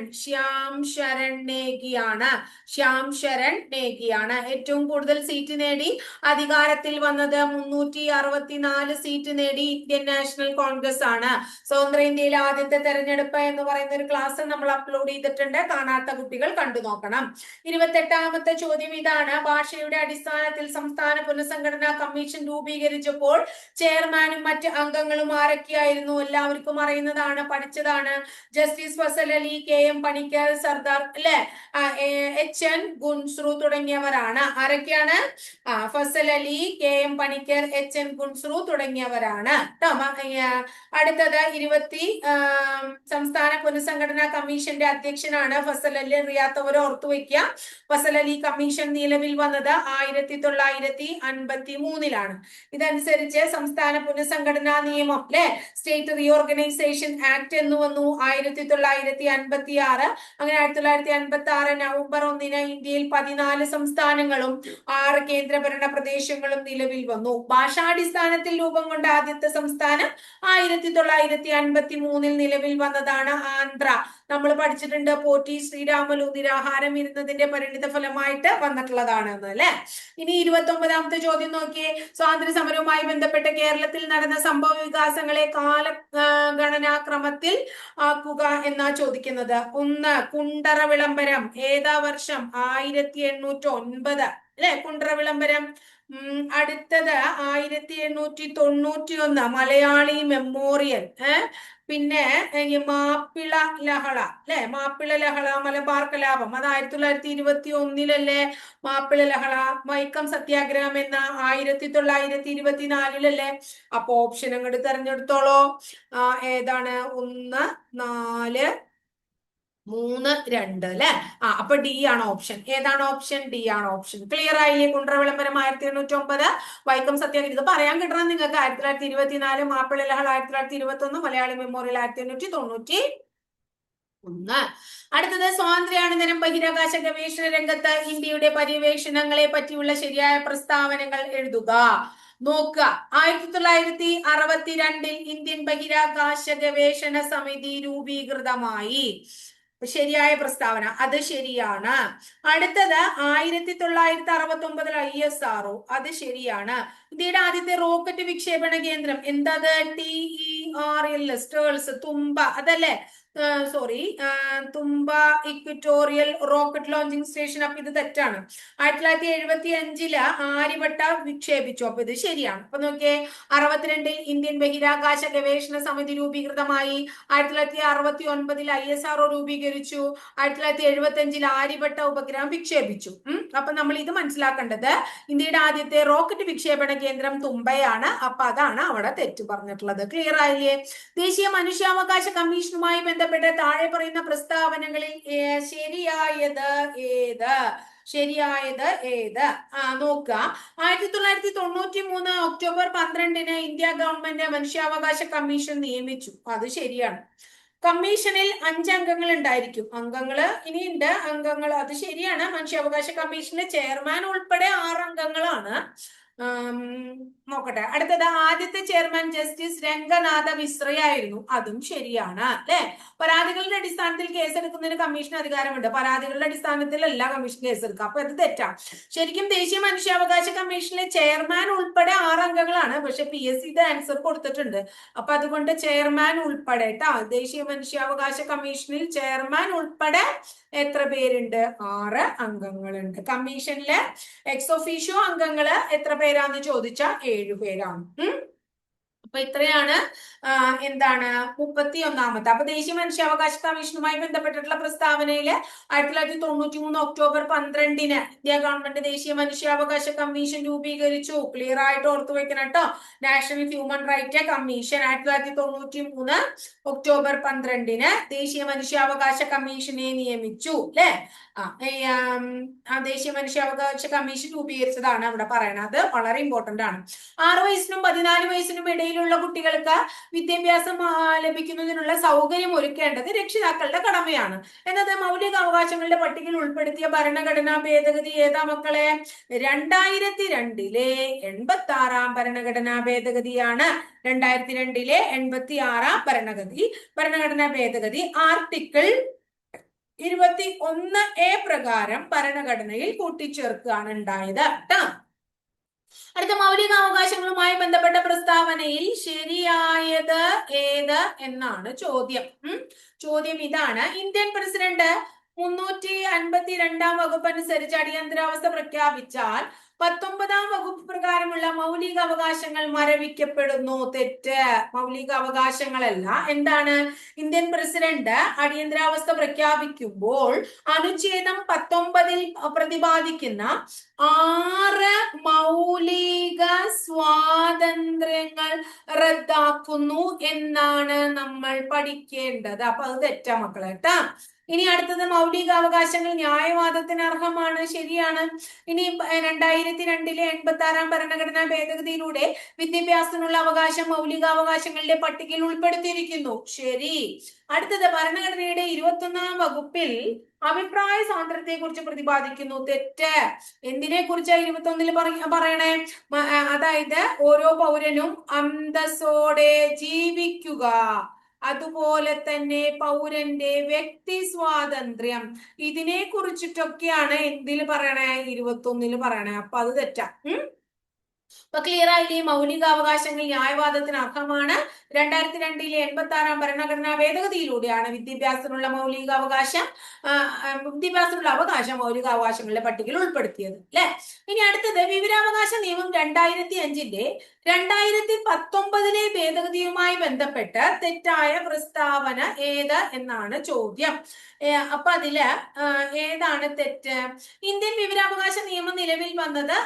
നേഗിയാണ്. ശ്യാം ശരൺ നേഗിയാണ്. ഏറ്റവും കൂടുതൽ സീറ്റ് നേടി അധികാരത്തിൽ വന്നത് 364 സീറ്റ് നേടി ഇന്ത്യൻ നാഷണൽ കോൺഗ്രസ് ആണ്. സ്വതന്ത്ര ഇന്ത്യയിലെ ആദ്യത്തെ തെരഞ്ഞെടുപ്പ് എന്ന് പറയുന്ന ഒരു ക്ലാസ് നമ്മൾ അപ്ലോഡ് ചെയ്തിട്ടുണ്ട്. കാണാത്ത കുട്ടികൾ കണ്ടു നോക്കണം. 28ാമത്തെ ചോദ്യം ഇതാണ്. ഭാഷയുടെ അടിസ്ഥാനത്തിൽ സംസ്ഥാന പുനഃസംഘടനാ കമ്മീഷൻ രൂപീകരിച്ചപ്പോൾ ചെയർമാനും മറ്റ് അംഗങ്ങളും ആരൊക്കെയായിരുന്നു? എല്ലാവർക്കും അറിയുന്നതാണ്, പഠിച്ചതാണ്. Justice Fazal Ali, KM Panikkar, Sardar HN Kunzru തുടങ്ങിയവരാണ്. ആരൊക്കെയാണ്? ഫസൽ അലി, KM പണിക്കർ, HN ഗുൻസ്രു തുടങ്ങിയവരാണ്. അടുത്തത് 20 സംസ്ഥാന പുനഃസംഘടനാ കമ്മീഷന്റെ അധ്യക്ഷനാണ് ഫസൽ അലി. അറിയാത്തവർ ഓർത്തു വെക്കുക. ഫസൽ അലി കമ്മീഷൻ നിലവിൽ വന്നത് 1953 ഇതനുസരിച്ച് സംസ്ഥാന പുനഃസംഘടനാ നിയമം സ്റ്റേറ്റ് റീഓർഗനൈസേഷൻ ആക്ട് എന്ന് വന്നു 1956. അങ്ങനെ 1956 നവംബർ 1 ഇന്ത്യയിൽ 14 സംസ്ഥാനങ്ങളും 6 കേന്ദ്രഭരണ പ്രദേശങ്ങളും നിലവിൽ വന്നു. ഭാഷാടിസ്ഥാനത്തിൽ രൂപം കൊണ്ട ആദ്യത്തെ സംസ്ഥാനം 1953 നിലവിൽ വന്നതാണ് ആന്ധ്ര. നമ്മൾ പഠിച്ചിട്ടുണ്ട് പോറ്റി ശ്രീരാമലു നിരാഹാരം ഇരുന്നതിന്റെ പരിണിത ഫലമായിട്ട് വന്നിട്ടുള്ളതാണ് അല്ലെ. ഇനി 29ാമത്തെ ചോദ്യം നോക്കിയേ. സ്വാതന്ത്ര്യ സമരവുമായി ബന്ധപ്പെട്ട് കേരളത്തിൽ നടന്ന സംഭവ വികാസങ്ങളെ കാലഗണനാക്രമത്തിൽ ആക്കുക എന്നാ ചോദിക്കുന്നത്. 1 കുണ്ടറ വിളംബരം ഏതാ വർഷം? 1809 അല്ലെ കുണ്ടറ വിളംബരം. അടുത്തത് 1891 മലയാളി മെമ്മോറിയൽ. പിന്നെ മാപ്പിള ലഹള മാപ്പിള ലഹള മലബാർ കലാപം അത് 1921 മാപ്പിള ലഹള. വൈക്കം സത്യാഗ്രഹം എന്ന 1924 അപ്പൊ ഓപ്ഷൻ അങ്ങോട്ട് തെരഞ്ഞെടുത്തോളോ. ഏതാണ്? 1, 4, 3, 2 അപ്പൊ D ആണ് ഓപ്ഷൻ. ഏതാണ് ഓപ്ഷൻ? D ആണ് ഓപ്ഷൻ. ക്ലിയർ ആയില്ലേ? കുണ്ടറ വിളംബരം 1809, വൈക്കം സത്യാഗ്രഹം. ഇത് പറയാൻ കിട്ടണം നിങ്ങൾക്ക്. 1924 മാപ്പിള ലഹള 1921, മലയാളി മെമ്മോറിയൽ 1891. അടുത്തത് സ്വാതന്ത്ര്യാനന്തരം ബഹിരാകാശ ഗവേഷണ രംഗത്ത് ഇന്ത്യയുടെ പര്യവേഷണങ്ങളെ പറ്റിയുള്ള ശരിയായ പ്രസ്താവനകൾ എഴുതുക. നോക്കുക. 1962 ഇന്ത്യൻ ബഹിരാകാശ ഗവേഷണ സമിതി രൂപീകൃതമായി. ശരിയായ പ്രസ്താവന, അത് ശരിയാണ്. അടുത്തത് 1969 ISRO, അത് ശരിയാണ്. ഇന്ത്യയുടെ ആദ്യത്തെ റോക്കറ്റ് വിക്ഷേപണ കേന്ദ്രം എന്തത്? TERL, സ്റ്റേൾസ് തുമ്പ അതല്ലേ. സോറി, തുമ്പ ഇക്വിറ്റോറിയൽ റോക്കറ്റ് ലോഞ്ചിങ് സ്റ്റേഷൻ. അപ്പൊ ഇത് തെറ്റാണ്. 1975 ആര്യഭട്ട വിക്ഷേപിച്ചു. അപ്പൊ ഇത് ശരിയാണ്. അപ്പൊ നോക്കിയേ, 62 ഇന്ത്യൻ ബഹിരാകാശ ഗവേഷണ സമിതി രൂപീകൃതമായി. 1969 ISRO രൂപീകരിച്ചു. 1975 ആര്യഭട്ട ഉപഗ്രഹം വിക്ഷേപിച്ചു. അപ്പൊ നമ്മൾ ഇത് മനസ്സിലാക്കേണ്ടത്, ഇന്ത്യയുടെ ആദ്യത്തെ റോക്കറ്റ് വിക്ഷേപണ കേന്ദ്രം തുമ്പയാണ്. അപ്പൊ അതാണ് അവിടെ തെറ്റ് പറഞ്ഞിട്ടുള്ളത്. ക്ലിയർ ആയില്ലേ? ദേശീയ മനുഷ്യാവകാശ കമ്മീഷനുമായി ബന്ധപ്പെട്ട് താഴെ പറയുന്ന പ്രസ്താവനകളിൽ ശരിയായത് ഏത്? ശരിയായത് ഏത്? നോക്കുക. 1993 ഒക്ടോബർ 12 ഇന്ത്യ ഗവൺമെന്റ് മനുഷ്യാവകാശ കമ്മീഷൻ നിയമിച്ചു. അത് ശരിയാണ്. കമ്മീഷനിൽ 5 അംഗങ്ങൾ ഉണ്ടായിരിക്കും. അംഗങ്ങള് ഇനിയുണ്ട് അംഗങ്ങൾ, അത് ശരിയാണ്. മനുഷ്യാവകാശ കമ്മീഷന്റെ ചെയർമാൻ ഉൾപ്പെടെ 6 അംഗങ്ങളാണ്. നോക്കട്ടെ. അടുത്തത്, ആദ്യത്തെ ചെയർമാൻ ജസ്റ്റിസ് രംഗനാഥ മിശ്രയായിരുന്നു. അതും ശരിയാണ് അല്ലെ. പരാതികളുടെ അടിസ്ഥാനത്തിൽ കേസെടുക്കുന്നതിന് കമ്മീഷൻ അധികാരമുണ്ട്. പരാതികളുടെ അടിസ്ഥാനത്തിലല്ല കമ്മീഷൻ കേസെടുക്കുക. അപ്പൊ അത് തെറ്റാണ്. ശരിക്കും ദേശീയ മനുഷ്യാവകാശ കമ്മീഷനിലെ ചെയർമാൻ ഉൾപ്പെടെ 6 അംഗങ്ങളാണ്. പക്ഷെ PSC ഇത് ആൻസർ കൊടുത്തിട്ടുണ്ട്. അപ്പൊ അതുകൊണ്ട് ചെയർമാൻ ഉൾപ്പെടെ ദേശീയ മനുഷ്യാവകാശ കമ്മീഷനിൽ ചെയർമാൻ ഉൾപ്പെടെ എത്ര പേരുണ്ട്? 6 അംഗങ്ങളുണ്ട്. കമ്മീഷനിലെ എക്സ് ഒഫീഷ്യോ അംഗങ്ങള് എത്ര പേരാന്ന് ചോദിച്ചാൽ 7 പേരാണ്. അപ്പൊ ഇത്രയാണ് എന്താണ് 31ാമത്തെ. അപ്പൊ ദേശീയ മനുഷ്യാവകാശ കമ്മീഷനുമായി ബന്ധപ്പെട്ടിട്ടുള്ള പ്രസ്താവനയില് 1993 ഒക്ടോബർ 12 ഇന്ത്യ ഗവൺമെന്റ് ദേശീയ മനുഷ്യാവകാശ കമ്മീഷൻ രൂപീകരിച്ചു. ക്ലിയർ ആയിട്ട് ഓർത്തു വെക്കണം കേട്ടോ. National human right commission 1993 October 12 ദേശീയ മനുഷ്യാവകാശ കമ്മീഷനെ നിയമിച്ചു അല്ലെ. ദേശീയ മനുഷ്യാവകാശ കമ്മീഷൻ രൂപീകരിച്ചതാണ് അവിടെ പറയണത്. വളരെ ഇമ്പോർട്ടന്റ് ആണ്. 6 വയസ്സിനും 14 വയസ്സിനും ഇടയിലുള്ള കുട്ടികൾക്ക് വിദ്യാഭ്യാസം ലഭിക്കുന്നതിനുള്ള സൗകര്യം ഒരുക്കേണ്ടത് രക്ഷിതാക്കളുടെ കടമയാണ് എന്നത് മൗലിക അവകാശങ്ങളുടെ പട്ടികയിൽ ഉൾപ്പെടുത്തിയ ഭരണഘടനാ ഭേദഗതി ഏതാ മക്കളെ? 2002 86 ഭരണഘടനാ ഭേദഗതിയാണ്. 2002 86 ഭരണഘടനാ ഭേദഗതി ആർട്ടിക്കിൾ 21A പ്രകാരം ഭരണഘടനയിൽ കൂട്ടിച്ചേർക്കുകയാണ് ഉണ്ടായത് കേട്ടോ. അടുത്ത, മൗലികാവകാശങ്ങളുമായി ബന്ധപ്പെട്ട പ്രസ്താവനയിൽ ശരിയായത് ഏത് എന്നാണ് ചോദ്യം. ചോദ്യം ഇതാണ്. ഇന്ത്യൻ പ്രസിഡന്റ് 352 വകുപ്പ് അനുസരിച്ച് അടിയന്തരാവസ്ഥ പ്രഖ്യാപിച്ചാൽ 19 വകുപ്പ് പ്രകാരമുള്ള മൗലിക അവകാശങ്ങൾ മരവിക്കപ്പെടുന്നു. തെറ്റ്. മൗലിക അവകാശങ്ങളല്ല. എന്താണ്? ഇന്ത്യൻ പ്രസിഡന്റ് അടിയന്തരാവസ്ഥ പ്രഖ്യാപിക്കുമ്പോൾ അനുച്ഛേദം 19 പ്രതിപാദിക്കുന്ന 6 മൗലിക സ്വാതന്ത്ര്യങ്ങൾ റദ്ദാക്കുന്നു എന്നാണ് നമ്മൾ പഠിക്കേണ്ടത്. അപ്പൊ അത് തെറ്റാ മക്കളെ കേട്ടാ. ഇനി അടുത്തത്, മൗലികാവകാശങ്ങൾ ന്യായവാദത്തിന് അർഹമാണ്. ശരിയാണ്. ഇനി 2002 86 ഭരണഘടനാ ഭേദഗതിയിലൂടെ വിദ്യാഭ്യാസത്തിനുള്ള അവകാശം മൗലികാവകാശങ്ങളുടെ പട്ടികയിൽ ഉൾപ്പെടുത്തിയിരിക്കുന്നു. ശരി. അടുത്തത്, ഭരണഘടനയുടെ 21ാം വകുപ്പിൽ അഭിപ്രായ സ്വാതന്ത്ര്യത്തെ കുറിച്ച് പ്രതിപാദിക്കുന്നു. തെറ്റ്. എന്തിനെ കുറിച്ചാ 21 പറയണേ? അതായത് ഓരോ പൗരനും അന്തസ്സോടെ ജീവിക്കുക, അതുപോലെ തന്നെ പൗരന്റെ വ്യക്തി സ്വാതന്ത്ര്യം, ഇതിനെ കുറിച്ചിട്ടൊക്കെയാണ് എന്തിൽ പറയണേ? 21 പറയണേ. അപ്പൊ അത് തെറ്റാ. അപ്പൊ ക്ലിയർ ആയില്ലേ? മൗലികാവകാശങ്ങൾ ന്യായവാദത്തിന് അർഹമാണ്. 2002 86 ഭരണഘടനാ ഭേദഗതിയിലൂടെയാണ് വിദ്യാഭ്യാസത്തിനുള്ള അവകാശം മൗലികാവകാശങ്ങളുടെ പട്ടികയിൽ ഉൾപ്പെടുത്തിയത് അല്ലെ. ഇനി അടുത്തത്, വിവരാവകാശ നിയമം 2005 2019 ഭേദഗതിയുമായി ബന്ധപ്പെട്ട് തെറ്റായ പ്രസ്താവന ഏത് എന്നാണ് ചോദ്യം. അപ്പൊ അതില് ഏതാണ് തെറ്റ്? ഇന്ത്യൻ വിവരാവകാശ നിയമം നിലവിൽ വന്നത്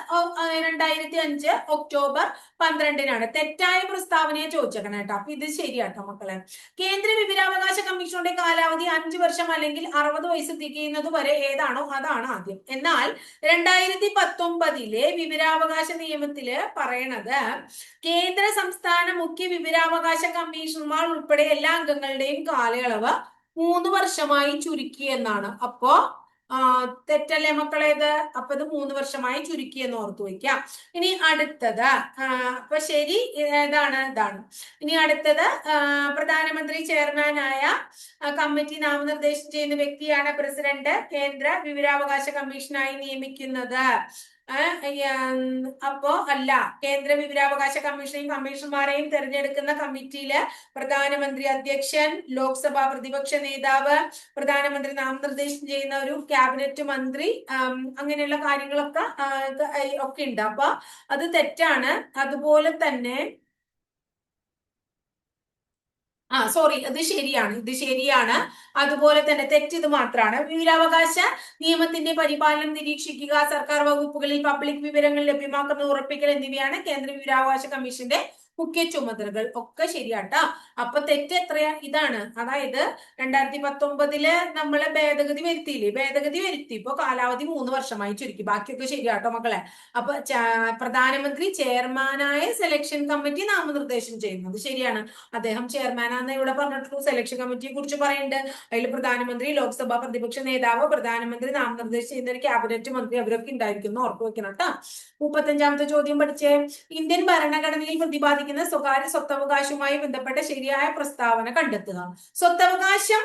2005 ഒക്ടോബർ 12 തെറ്റായ പ്രസ്താവനയെ ചോദിച്ചേക്കണം കേട്ടോ. അപ്പൊ ഇത് ശരിയാട്ടോ മക്കളെ. കേന്ദ്ര വിവരാവകാശ കമ്മീഷനുടെ കാലാവധി 5 വർഷം അല്ലെങ്കിൽ 60 വയസ്സ് തികയുന്നത് വരെ ഏതാണോ അതാണ് ആദ്യം. എന്നാൽ 2019 വിവരാവകാശ നിയമത്തില് പറയണത് കേന്ദ്ര സംസ്ഥാന മുഖ്യ വിവരാവകാശ കമ്മീഷണർമാർ ഉൾപ്പെടെ എല്ലാ അംഗങ്ങളുടെയും കാലയളവ് 3 വർഷമായി ചുരുക്കി എന്നാണ്. അപ്പോ തെറ്റല്ലേ മക്കളേത്? അപ്പൊ ഇത് 3 വർഷമായി ചുരുക്കി എന്ന് ഓർത്തു വയ്ക്കാം. ഇനി അടുത്തത്, അപ്പൊ ശരി ഇതാണ്. ഇനി അടുത്തത്, പ്രധാനമന്ത്രി ചെയർമാനായ കമ്മിറ്റി നാമനിർദ്ദേശം ചെയ്യുന്ന വ്യക്തിയാണ് പ്രസിഡന്റ് കേന്ദ്ര വിവരാവകാശ കമ്മീഷനായി നിയമിക്കുന്നത്. അപ്പോ അല്ല, കേന്ദ്ര വിവരാവകാശ കമ്മീഷനെയും കമ്മീഷണർമാരെയും തെരഞ്ഞെടുക്കുന്ന കമ്മിറ്റിയില് പ്രധാനമന്ത്രി അധ്യക്ഷൻ, ലോക്സഭാ പ്രതിപക്ഷ നേതാവ്, പ്രധാനമന്ത്രി നാമനിർദ്ദേശം ചെയ്യുന്ന ഒരു ക്യാബിനറ്റ് മന്ത്രി, അങ്ങനെയുള്ള കാര്യങ്ങളൊക്കെ ഒക്കെ ഉണ്ട്. അപ്പൊ അത് തെറ്റാണ്. അതുപോലെ തന്നെ സോറി, ഇത് ശരിയാണ്. അതുപോലെ തന്നെ തെറ്റ് ഇത് മാത്രമാണ്. വിവരാവകാശ നിയമത്തിന്റെ പരിപാലനം നിരീക്ഷിക്കുക, സർക്കാർ വകുപ്പുകളിൽ പബ്ലിക് വിവരങ്ങൾ ലഭ്യമാക്കുന്നത് ഉറപ്പിക്കൽ എന്നിവയാണ് കേന്ദ്ര വിവരാവകാശ കമ്മീഷന്റെ മുഖ്യ ചുമതലകൾ. ഒക്കെ ശരിയാട്ടാ. അപ്പൊ തെറ്റ് എത്രയാ? ഇതാണ്. അതായത് 2019 നമ്മള് ഭേദഗതി വരുത്തിയില്ലേ? ഭേദഗതി വരുത്തി. ഇപ്പൊ കാലാവധി 3 വർഷമായി ചുരുക്കി. ബാക്കിയൊക്കെ ശരിയാട്ടോ മക്കളെ. അപ്പൊ പ്രധാനമന്ത്രി ചെയർമാനായ സെലക്ഷൻ കമ്മിറ്റി നാമനിർദ്ദേശം ചെയ്യുന്നത് ശരിയാണ്. അദ്ദേഹം ചെയർമാനാന്ന് ഇവിടെ പറഞ്ഞിട്ടുള്ളൂ. സെലക്ഷൻ കമ്മിറ്റിയെ കുറിച്ച് പറയുന്നുണ്ട്. അതിൽ പ്രധാനമന്ത്രി, ലോക്സഭാ പ്രതിപക്ഷ നേതാവ്, പ്രധാനമന്ത്രി നാമനിർദ്ദേശം ചെയ്യുന്ന ഒരു ക്യാബിനറ്റ് മന്ത്രി അവരൊക്കെ ഉണ്ടായിരിക്കുന്നു. ഉറപ്പ് വെക്കണം കേട്ടോ. 35ാമത്തെ ചോദ്യം പഠിച്ചേ. ഇന്ത്യൻ ഭരണഘടനയിൽ പ്രതിപാദിക്കുന്ന സ്വകാര്യ സ്വത്തവകാശവുമായി ബന്ധപ്പെട്ട ശരിയായ പ്രസ്താവന കണ്ടെത്തുക. സ്വത്തവകാശം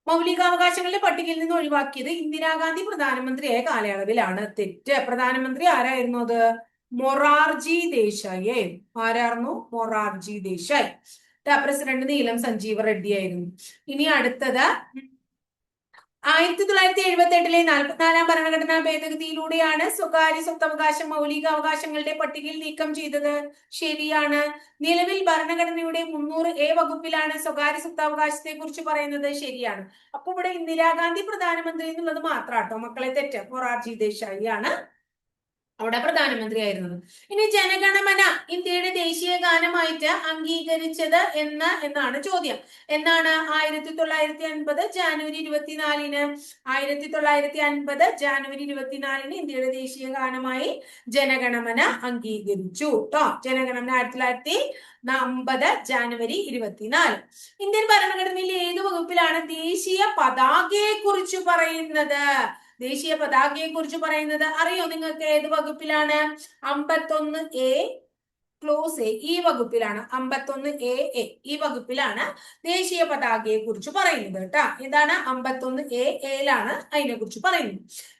മൗലികാവകാശങ്ങളുടെ പട്ടികയിൽ നിന്ന് ഒഴിവാക്കിയത് ഇന്ദിരാഗാന്ധി പ്രധാനമന്ത്രിയായ കാലയളവിലാണ്. തെറ്റ്. പ്രധാനമന്ത്രി ആരായിരുന്നു? അത് മൊറാർജി ദേശായി. ആരായിരുന്നു? മൊറാർജി ദേശായി. പ്രസിഡന്റ് നീലം സഞ്ജീവ റെഡ്ഡി ആയിരുന്നു. ഇനി അടുത്തത് 1978 44ാം ഭരണഘടനാ ഭേദഗതിയിലൂടെയാണ് സ്വകാര്യ സ്വത്തവകാശം മൗലികാവകാശങ്ങളുടെ പട്ടികയിൽ നീക്കം ചെയ്തത്. ശരിയാണ്. നിലവിൽ ഭരണഘടനയുടെ 300A വകുപ്പിലാണ് സ്വകാര്യ സ്വത്തവകാശത്തെ കുറിച്ച് പറയുന്നത്. ശരിയാണ്. അപ്പൊ ഇവിടെ ഇന്ദിരാഗാന്ധി പ്രധാനമന്ത്രി എന്നുള്ളത് മാത്രാട്ടോ മക്കളെ തെറ്റ്. മൊറാർജി ദേശായി ആണ് അവിടെ പ്രധാനമന്ത്രിയായിരുന്നത്. ഇനി ജനഗണമന ഇന്ത്യയുടെ ദേശീയ ഗാനമായിട്ട് അംഗീകരിച്ചത് എന്നാണ് ചോദ്യം. എന്നാണ്? 1950 ജാനുവരി 24-ന്. 1950 ജാനുവരി 24-ന് ഇന്ത്യയുടെ ദേശീയ ഗാനമായി ജനഗണമന അംഗീകരിച്ചു ട്ടോ. ജനഗണമന 1950 ജാനുവരി 24. ഇന്ത്യൻ ഭരണഘടനയിലെ ഏത് വകുപ്പിലാണ് ദേശീയ പതാകയെ കുറിച്ച് പറയുന്നത്? ദേശീയ പതാകയെ കുറിച്ച് പറയുന്നത് അറിയോ നിങ്ങൾക്ക്? ഏത് വകുപ്പിലാണ്? 51A ക്ലോസ് എ ഈ വകുപ്പിലാണ്. 51A ഈ വകുപ്പിലാണ് ദേശീയ പതാകയെ കുറിച്ച് പറയുന്നത് കേട്ടാ. ഇതാണ് 51A അതിനെ കുറിച്ച് പറയുന്നത്.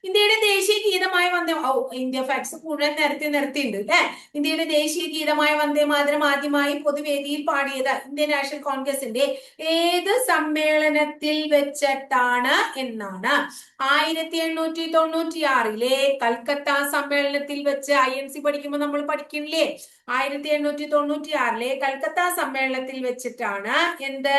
ഇന്ത്യയുടെ ദേശീയ ഗീതമായ വന്ദേ ഇന്ത്യ ഫാക്ട്സ് മുഴുവൻ നിരത്തിയിട്ടുണ്ട് അല്ലെ. ഇന്ത്യയുടെ ദേശീയ ഗീതമായ വന്ദേ മാതരം ആദ്യമായി പൊതുവേദിയിൽ പാടിയത് ഇന്ത്യൻ നാഷണൽ കോൺഗ്രസിന്റെ ഏത് സമ്മേളനത്തിൽ വെച്ചിട്ടാണ് എന്നാണ്? 1896 കൽക്കത്ത സമ്മേളനത്തിൽ വെച്ച്. INC പഠിക്കുമ്പോൾ നമ്മൾ പഠിക്കില്ലേ? 1896 കൽക്കത്ത സമ്മേളനത്തിൽ വെച്ചിട്ടാണ് എന്ത്?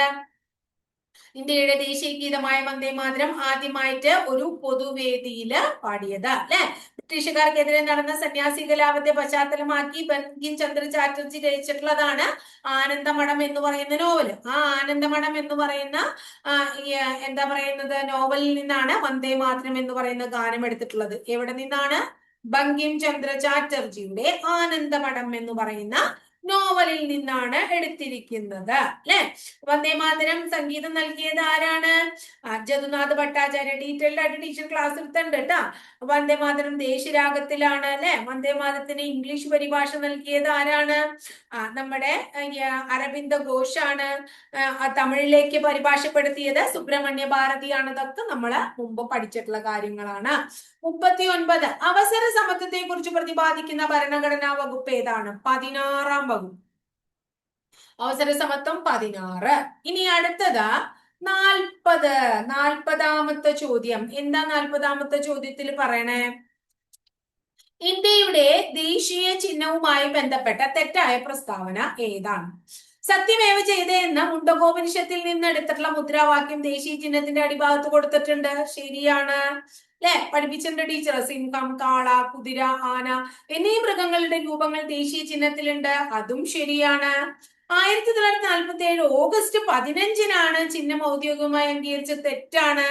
ഇന്ത്യയുടെ ദേശീയ ഗീതമായ വന്ദേ മാതരം ആദ്യമായിട്ട് ഒരു പൊതുവേദിയില് പാടിയത് അല്ലെ. ബ്രിട്ടീഷുകാർക്കെതിരെ നടന്ന സന്യാസി കലാപത്തെ പശ്ചാത്തലമാക്കി ബങ്കിം ചന്ദ്ര ചാറ്റർജി രചിച്ചിട്ടുള്ളതാണ് ആനന്ദമഠം എന്ന് പറയുന്ന നോവല്. ആ ആനന്ദമഠം എന്ന് പറയുന്ന എന്താ പറയുന്നത് നോവലിൽ നിന്നാണ് വന്ദേ മാതരം എന്ന് പറയുന്ന ഗാനം എടുത്തിട്ടുള്ളത്. എവിടെ നിന്നാണ്? ബങ്കിം ചന്ദ്ര ചാറ്റർജിയുടെ ആനന്ദമഠം എന്ന് പറയുന്ന നോവലിൽ നിന്നാണ് എടുത്തിരിക്കുന്നത് അല്ലെ. വന്ദേ മാതരം സംഗീതം നൽകിയത് ആരാണ്? ജദുനാഥ് ഭട്ടാചാര്യ. ഡീറ്റെയിൽഡ് ആയിട്ട് ടീച്ചർ ക്ലാസ് എടുത്തിട്ടുണ്ട് കേട്ടാ. വന്ദേ മാതരം ദേശരാഗത്തിലാണ് അല്ലെ. വന്ദേ മാതരത്തിന് ഇംഗ്ലീഷ് പരിഭാഷ നൽകിയത് ആരാണ്? നമ്മുടെ അരവിന്ദ ഘോഷാണ്. തമിഴിലേക്ക് പരിഭാഷപ്പെടുത്തിയത് സുബ്രഹ്മണ്യ ഭാരതിയാണ്. ഇതൊക്കെ നമ്മള് മുമ്പ് പഠിച്ചിട്ടുള്ള കാര്യങ്ങളാണ്. 39 അവസര സമത്വത്തെ കുറിച്ച് പ്രതിപാദിക്കുന്ന ഭരണഘടനാ വകുപ്പ് ഏതാണ്? 16ാം വകുപ്പ്. അവസര സമത്വം 16. ഇനി അടുത്തത് 40ാമത്തെ ചോദ്യം. എന്താ 40ാമത്തെ ചോദ്യത്തിൽ പറയണേ? ഇന്ത്യയുടെ ദേശീയ ചിഹ്നവുമായി ബന്ധപ്പെട്ട തെറ്റായ പ്രസ്താവന ഏതാണ്? സത്യമേവ ചെയ്തേ എന്ന മുണ്ടകോപനിഷത്തിൽ നിന്ന് എടുത്തിട്ടുള്ള മുദ്രാവാക്യം ദേശീയ ചിഹ്നത്തിന്റെ അടിഭാഗത്ത് കൊടുത്തിട്ടുണ്ട്. ശരിയാണ് അല്ലെ. പഠിപ്പിച്ചിട്ടുണ്ട് ടീച്ചർ. സിംഹം, കാള, കുതിര, ആന എന്നീ മൃഗങ്ങളുടെ രൂപങ്ങൾ ദേശീയ ചിഹ്നത്തിലുണ്ട്. അതും ശരിയാണ്. 1947 ഓഗസ്റ്റ് 15-നാണ് ചിഹ്നം ഔദ്യോഗികമായി അംഗീകരിച്ചത്. തെറ്റാണ്.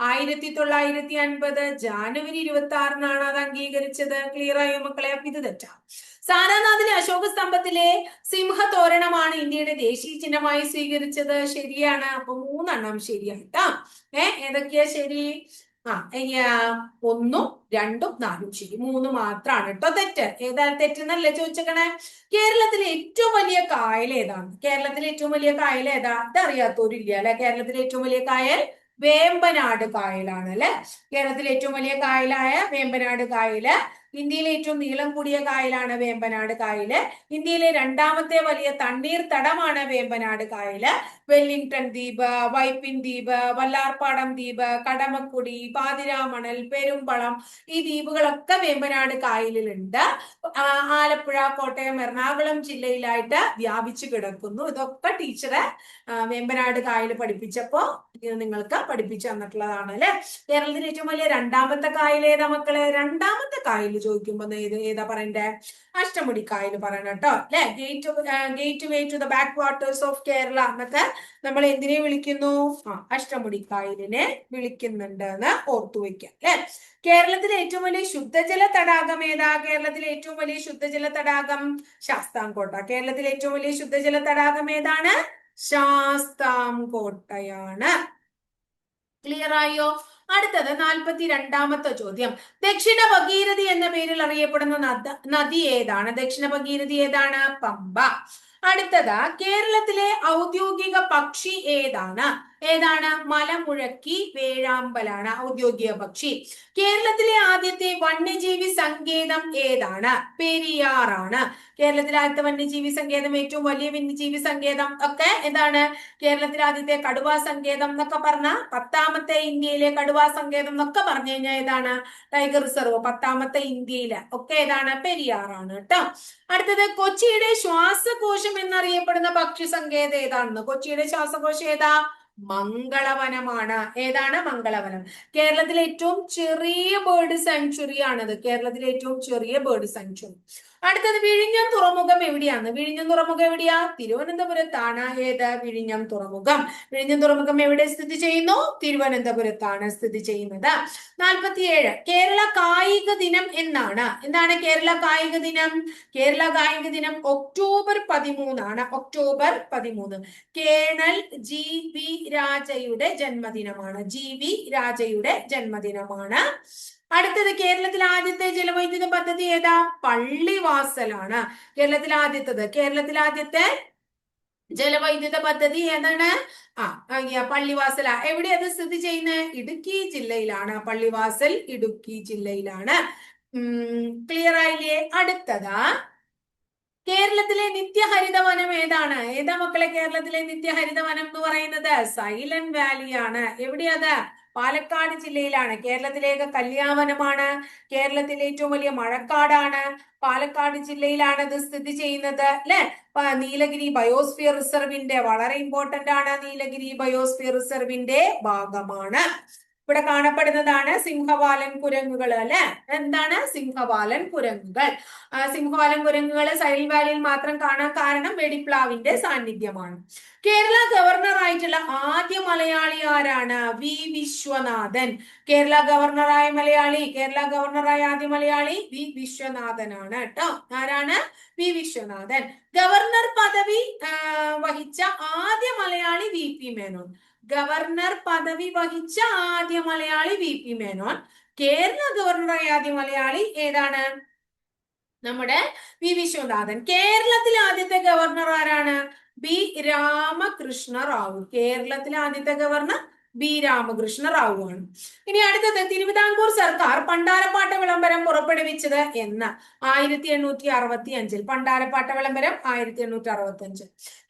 1950 ജാനുവരി 26-നാണ് അത് അംഗീകരിച്ചത്. ക്ലിയർ ആയോ മക്കളെ? അപ്പൊ ഇത് തെറ്റാണ്. സാരാനാഥിലെ അശോക സ്തംഭത്തിലെ സിംഹതോരണമാണ് ഇന്ത്യയുടെ ദേശീയ ചിഹ്നമായി സ്വീകരിച്ചത്. ശരിയാണ്. അപ്പൊ 3 ശരിയാണ് കേട്ടാ. ഏതൊക്കെയാ ശരി? 1, 2, 4 ശരി. 3 മാത്രാണ് കേട്ടോ തെറ്റ്. ഏതാണ് തെറ്റെന്നല്ലേ ചോദിച്ചേക്കണേ? കേരളത്തിലെ ഏറ്റവും വലിയ കായൽ ഏതാണ്? കേരളത്തിലെ ഏറ്റവും വലിയ കായൽ ഏതാ? ഇതറിയാത്തവരില്ല അല്ലെ. കേരളത്തിലെ ഏറ്റവും വലിയ കായൽ വേമ്പനാട് കായലാണ് അല്ലെ. കേരളത്തിലെ ഏറ്റവും വലിയ കായലായ വേമ്പനാട് കായല് ഇന്ത്യയിലെ ഏറ്റവും നീളം കൂടിയ കായലാണ് വേമ്പനാട് കായല്. ഇന്ത്യയിലെ രണ്ടാമത്തെ വലിയ തണ്ണീർത്തടമാണ് വേമ്പനാട് കായല്. വെല്ലിംഗ്ടൺ ദ്വീപ്, വൈപ്പിൻ ദ്വീപ്, വല്ലാർപാടം ദ്വീപ്, കടമക്കുടി, പാതിരാമണൽ, പെരുമ്പളം, ഈ ദ്വീപുകളൊക്കെ വേമ്പനാട് കായലിലുണ്ട്. ആലപ്പുഴ, കോട്ടയം, എറണാകുളം ജില്ലയിലായിട്ട് വ്യാപിച്ചു കിടക്കുന്നു. ഇതൊക്കെ ടീച്ചറെ വേമ്പനാട് കായൽ പഠിപ്പിച്ചപ്പോ നിങ്ങൾക്ക് പഠിപ്പിച്ചു തന്നിട്ടുള്ളതാണ് അല്ലെ. കേരളത്തിലെ ഏറ്റവും വലിയ രണ്ടാമത്തെ കായൽ ഏതാ മക്കളെ? രണ്ടാമത്തെ കായൽ ചോദിക്കുമ്പോ ഏതാ പറയണ്ടേ? അഷ്ടമുടി കായൽ പറയണം കേട്ടോ അല്ലെ. Gateway to the backwaters of Kerala എന്നൊക്കെ നമ്മൾ എന്തിനെ വിളിക്കുന്നു? അഷ്ടമുടി കായലിനെ വിളിക്കുന്നുണ്ട് എന്ന് ഓർത്തു വെക്കാം അല്ലെ. കേരളത്തിലെ ഏറ്റവും വലിയ ശുദ്ധജല തടാകം ഏതാ? കേരളത്തിലെ ഏറ്റവും വലിയ ശുദ്ധജല തടാകം ശാസ്താംകോട്ട. കേരളത്തിലെ ഏറ്റവും വലിയ ശുദ്ധജല തടാകം ഏതാണ്? ശാസ്താംകോട്ടയാണ്. ക്ലിയർ ആയോ? അടുത്തത് 42ാമത്തെ ചോദ്യം. ദക്ഷിണ ഭഗീരഥി എന്ന പേരിൽ അറിയപ്പെടുന്ന നദി ഏതാണ്? ദക്ഷിണ ഭഗീരഥി ഏതാണ്? പമ്പ. അടുത്തത് കേരളത്തിലെ ഔദ്യോഗിക പക്ഷി ഏതാണ്? ഏതാണ്? മലമുഴക്കി വേഴാമ്പലാണ് ഔദ്യോഗിക പക്ഷി. കേരളത്തിലെ ആദ്യത്തെ വന്യജീവി സങ്കേതം ഏതാണ്? പെരിയാറാണ്. കേരളത്തിലെ ആദ്യത്തെ വന്യജീവി സങ്കേതം, ഏറ്റവും വലിയ വന്യജീവി സങ്കേതം ഒക്കെ എന്താണ്? കേരളത്തിലെ ആദ്യത്തെ കടുവാ സങ്കേതം എന്നൊക്കെ പറഞ്ഞ 10ാമത്തെ ഇന്ത്യയിലെ കടുവാ സങ്കേതം എന്നൊക്കെ പറഞ്ഞു കഴിഞ്ഞാൽ ഏതാണ്? ടൈഗർ റിസർവ് 10ാമത്തെ ഇന്ത്യയിലെ ഒക്കെ ഏതാണ്? പെരിയാറാണ് കേട്ടോ. അടുത്തത് കൊച്ചിയുടെ ശ്വാസകോശം എന്നറിയപ്പെടുന്ന പക്ഷി സങ്കേതം ഏതാണെന്ന്? കൊച്ചിയുടെ ശ്വാസകോശം ഏതാ? മംഗളവനമാണ്. ഏതാണ്? മംഗളവനം. കേരളത്തിലെ ഏറ്റവും ചെറിയ ബേർഡ് സാങ്ച്വറി ആണത്. കേരളത്തിലെ ഏറ്റവും ചെറിയ ബേർഡ് സാങ്ച്വറി. അടുത്തത് വിഴിഞ്ഞം തുറമുഖം എവിടെയാണ്? വിഴിഞ്ഞം തുറമുഖം എവിടെയാ? തിരുവനന്തപുരത്താണ്. ഏത്? വിഴിഞ്ഞം തുറമുഖം. വിഴിഞ്ഞം തുറമുഖം എവിടെ സ്ഥിതി ചെയ്യുന്നു? തിരുവനന്തപുരത്താണ് സ്ഥിതി ചെയ്യുന്നത്. 47 കേരള കായിക ദിനം എന്നാണ്? എന്താണ് കേരള കായിക ദിനം? കേരള കായിക ദിനം ഒക്ടോബർ 13 ഒക്ടോബർ 13. കേണൽ GV രാജയുടെ ജന്മദിനമാണ്. GV രാജയുടെ ജന്മദിനമാണ്. അടുത്തത് കേരളത്തിലെ ആദ്യത്തെ ജലവൈദ്യുത പദ്ധതി ഏതാ? പള്ളിവാസലാണ്. കേരളത്തിലെ ആദ്യത്തെ ജലവൈദ്യുത പദ്ധതി ഏതാണ്? പള്ളിവാസല. എവിടെ അത് സ്ഥിതി ചെയ്യുന്നത്? ഇടുക്കി ജില്ലയിലാണ്. പള്ളിവാസൽ ഇടുക്കി ജില്ലയിലാണ്. ക്ലിയർ ആയില്ലേ? അടുത്തതാ കേരളത്തിലെ നിത്യഹരിത വനം ഏതാണ്? ഏതാ മക്കളെ കേരളത്തിലെ നിത്യഹരിത വനം എന്ന് പറയുന്നത്? സൈലന്റ് വാലിയാണ്. എവിടെയത്? പാലക്കാട് ജില്ലയിലാണ്. കേരളത്തിലേക്ക് കല്യാവനമാണ്. കേരളത്തിലെ ഏറ്റവും വലിയ മഴക്കാടാണ്. പാലക്കാട് ജില്ലയിലാണ് ഇത് സ്ഥിതി ചെയ്യുന്നത് അല്ലെ. നീലഗിരി ബയോസ്ഫിയർ റിസർവിന്റെ വളരെ ഇമ്പോർട്ടന്റ് ആണ്. നീലഗിരി ബയോസ്ഫിയർ റിസർവിന്റെ ഭാഗമാണ്. ഇവിടെ കാണപ്പെടുന്നതാണ് സിംഹവാലൻ കുരങ്ങുകൾ അല്ലെ. എന്താണ്? സിംഹവാലൻ കുരങ്ങുകൾ. സിംഹവാലൻ കുരങ്ങുകൾ സൈലന്റ് വാലിയിൽ മാത്രം കാണാൻ കാരണം വെടിപ്ലാവിന്റെ സാന്നിധ്യമാണ്. കേരള ഗവർണർ ആയിട്ടുള്ള ആദ്യ മലയാളി ആരാണ്? വി വിശ്വനാഥൻ. കേരള ഗവർണറായ ആദ്യ മലയാളി വി വിശ്വനാഥനാണ് കേട്ടോ. ആരാണ്? വി വിശ്വനാഥൻ. ഗവർണർ പദവി വഹിച്ച ആദ്യ മലയാളി VP മേനോൻ. ഗവർണർ പദവി വഹിച്ച ആദ്യ മലയാളി VP മേനോൻ. കേരള ഗവർണറായ ആദ്യ മലയാളി ഏതാണ്? നമ്മുടെ വി വിശ്വനാഥൻ. കേരളത്തിലെ ആദ്യത്തെ ഗവർണർ ആരാണ്? ബി രാമകൃഷ്ണ റാവു. കേരളത്തിലെ ആദ്യത്തെ ഗവർണർ ബി രാമകൃഷ്ണ റാവു ആണ്. ഇനി അടുത്തത് തിരുവിതാംകൂർ സർക്കാർ പണ്ടാരപ്പാട്ട വിളംബരം പുറപ്പെടുവിച്ചത് എന്ന്? 1865. പണ്ടാരപ്പാട്ട വിളംബരം 1865.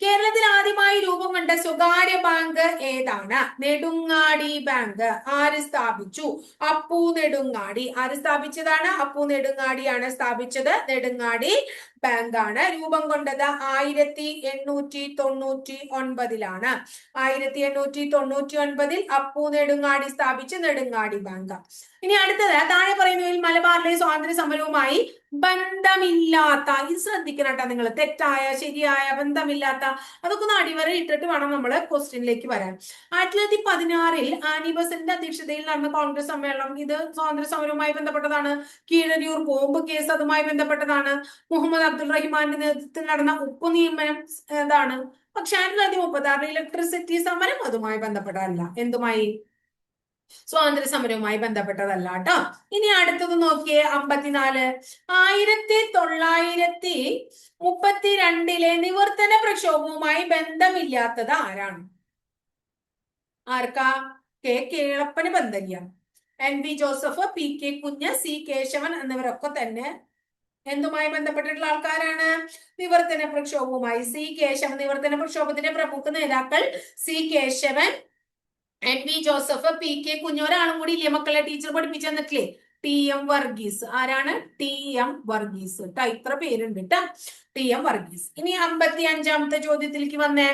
കേരളത്തിൽ ആദ്യമായി രൂപം കൊണ്ട സ്വകാര്യ ബാങ്ക് ഏതാണ്? നെടുങ്ങാടി ബാങ്ക്. ആര് സ്ഥാപിച്ചു? അപ്പു നെടുങ്ങാടി. ആര് സ്ഥാപിച്ചതാണ്? അപ്പു നെടുങ്ങാടിയാണ് സ്ഥാപിച്ചത്. നെടുങ്ങാടി ബാങ്കാണ്. രൂപം കൊണ്ടത് 1899 1899 അപ്പു നെടുങ്ങാടി സ്ഥാപിച്ച നെടുങ്ങാടി ബാങ്ക്. ഇനി അടുത്തത് താഴെ പറയുന്നതിൽ മലബാറിലെ സ്വാതന്ത്ര്യ സമരവുമായി ബന്ധമില്ലാത്ത, ഇത് ശ്രദ്ധിക്കണം കേട്ടോ നിങ്ങൾ, തെറ്റായ ശരിയായ ബന്ധമില്ലാത്ത അതൊക്കെ ഒന്ന് അടിവര ഇട്ടിട്ട് വേണം നമ്മൾ ക്വസ്റ്റ്യനിലേക്ക് വരാൻ. 1916 ആനി ബസന്റിന്റെ അധ്യക്ഷതയിൽ നടന്ന കോൺഗ്രസ് സമ്മേളനം, ഇത് സ്വാതന്ത്ര്യ സമരവുമായി ബന്ധപ്പെട്ടതാണ്. കീഴരിയൂർ ബോംബ് കേസ് അതുമായി ബന്ധപ്പെട്ടതാണ്. മുഹമ്മദ് അബ്ദുൾ റഹിമാന്റെ നേതൃത്വത്തിൽ നടന്ന ഉപ്പു നിയമനം എന്താണ്? പക്ഷെ 1936 ഇലക്ട്രിസിറ്റി സമരം അതുമായി ബന്ധപ്പെട്ടതല്ല. എന്തുമായി? സ്വാതന്ത്ര്യ സമരവുമായി ബന്ധപ്പെട്ടതല്ല കേട്ടോ. ഇനി അടുത്തത് നോക്കിയേ 54. 1932 നിവർത്തന പ്രക്ഷോഭവുമായി ബന്ധമില്ലാത്തത് ആരാണ്? ആർക്കാ? കേളപ്പന് ബന്ധമില്ല. NV ജോസഫ്, PK കുഞ്ഞ്, C കേശവൻ എന്നിവരൊക്കെ തന്നെ എന്തുമായി ബന്ധപ്പെട്ടിട്ടുള്ള ആൾക്കാരാണ്? നിവർത്തന പ്രക്ഷോഭവുമായി. C കേശവൻ, നിവർത്തന പ്രക്ഷോഭത്തിന്റെ പ്രമുഖ നേതാക്കൾ C Kesavan, NV Joseph, PK Kunju. ഒരാളും കൂടി ഇല്ലേ മക്കളെ? ടീച്ചർ പഠിപ്പിച്ചു തന്നിട്ടില്ലേ? TM വർഗീസ്. ആരാണ്? TM വർഗീസ് ട്ടോ. ഇത്ര പേരുണ്ട് ട്ടോ, TM വർഗീസ്. ഇനി 55ാമത്തെ ചോദ്യത്തിലേക്ക് വന്നേ.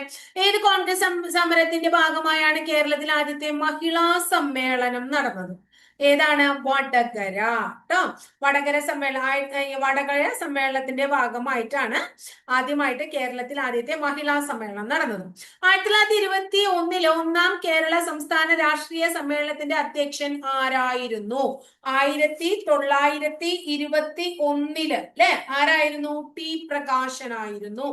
ഏത് കോൺഗ്രസ് സമരത്തിന്റെ ഭാഗമായാണ് കേരളത്തിൽ ആദ്യത്തെ മഹിളാ സമ്മേളനം നടന്നത്? ഏതാണ്? വടകര ട്ടോ. വടകര സമ്മേളനത്തിന്റെ ഭാഗമായിട്ടാണ് ആദ്യമായിട്ട് കേരളത്തിൽ ആദ്യത്തെ മഹിളാ സമ്മേളനം നടന്നത്. 1921 ഒന്നാം കേരള സംസ്ഥാന രാഷ്ട്രീയ സമ്മേളനത്തിന്റെ അധ്യക്ഷൻ ആരായിരുന്നു? 1921 അല്ലെ? ആരായിരുന്നു? ടി പ്രകാശനായിരുന്നു.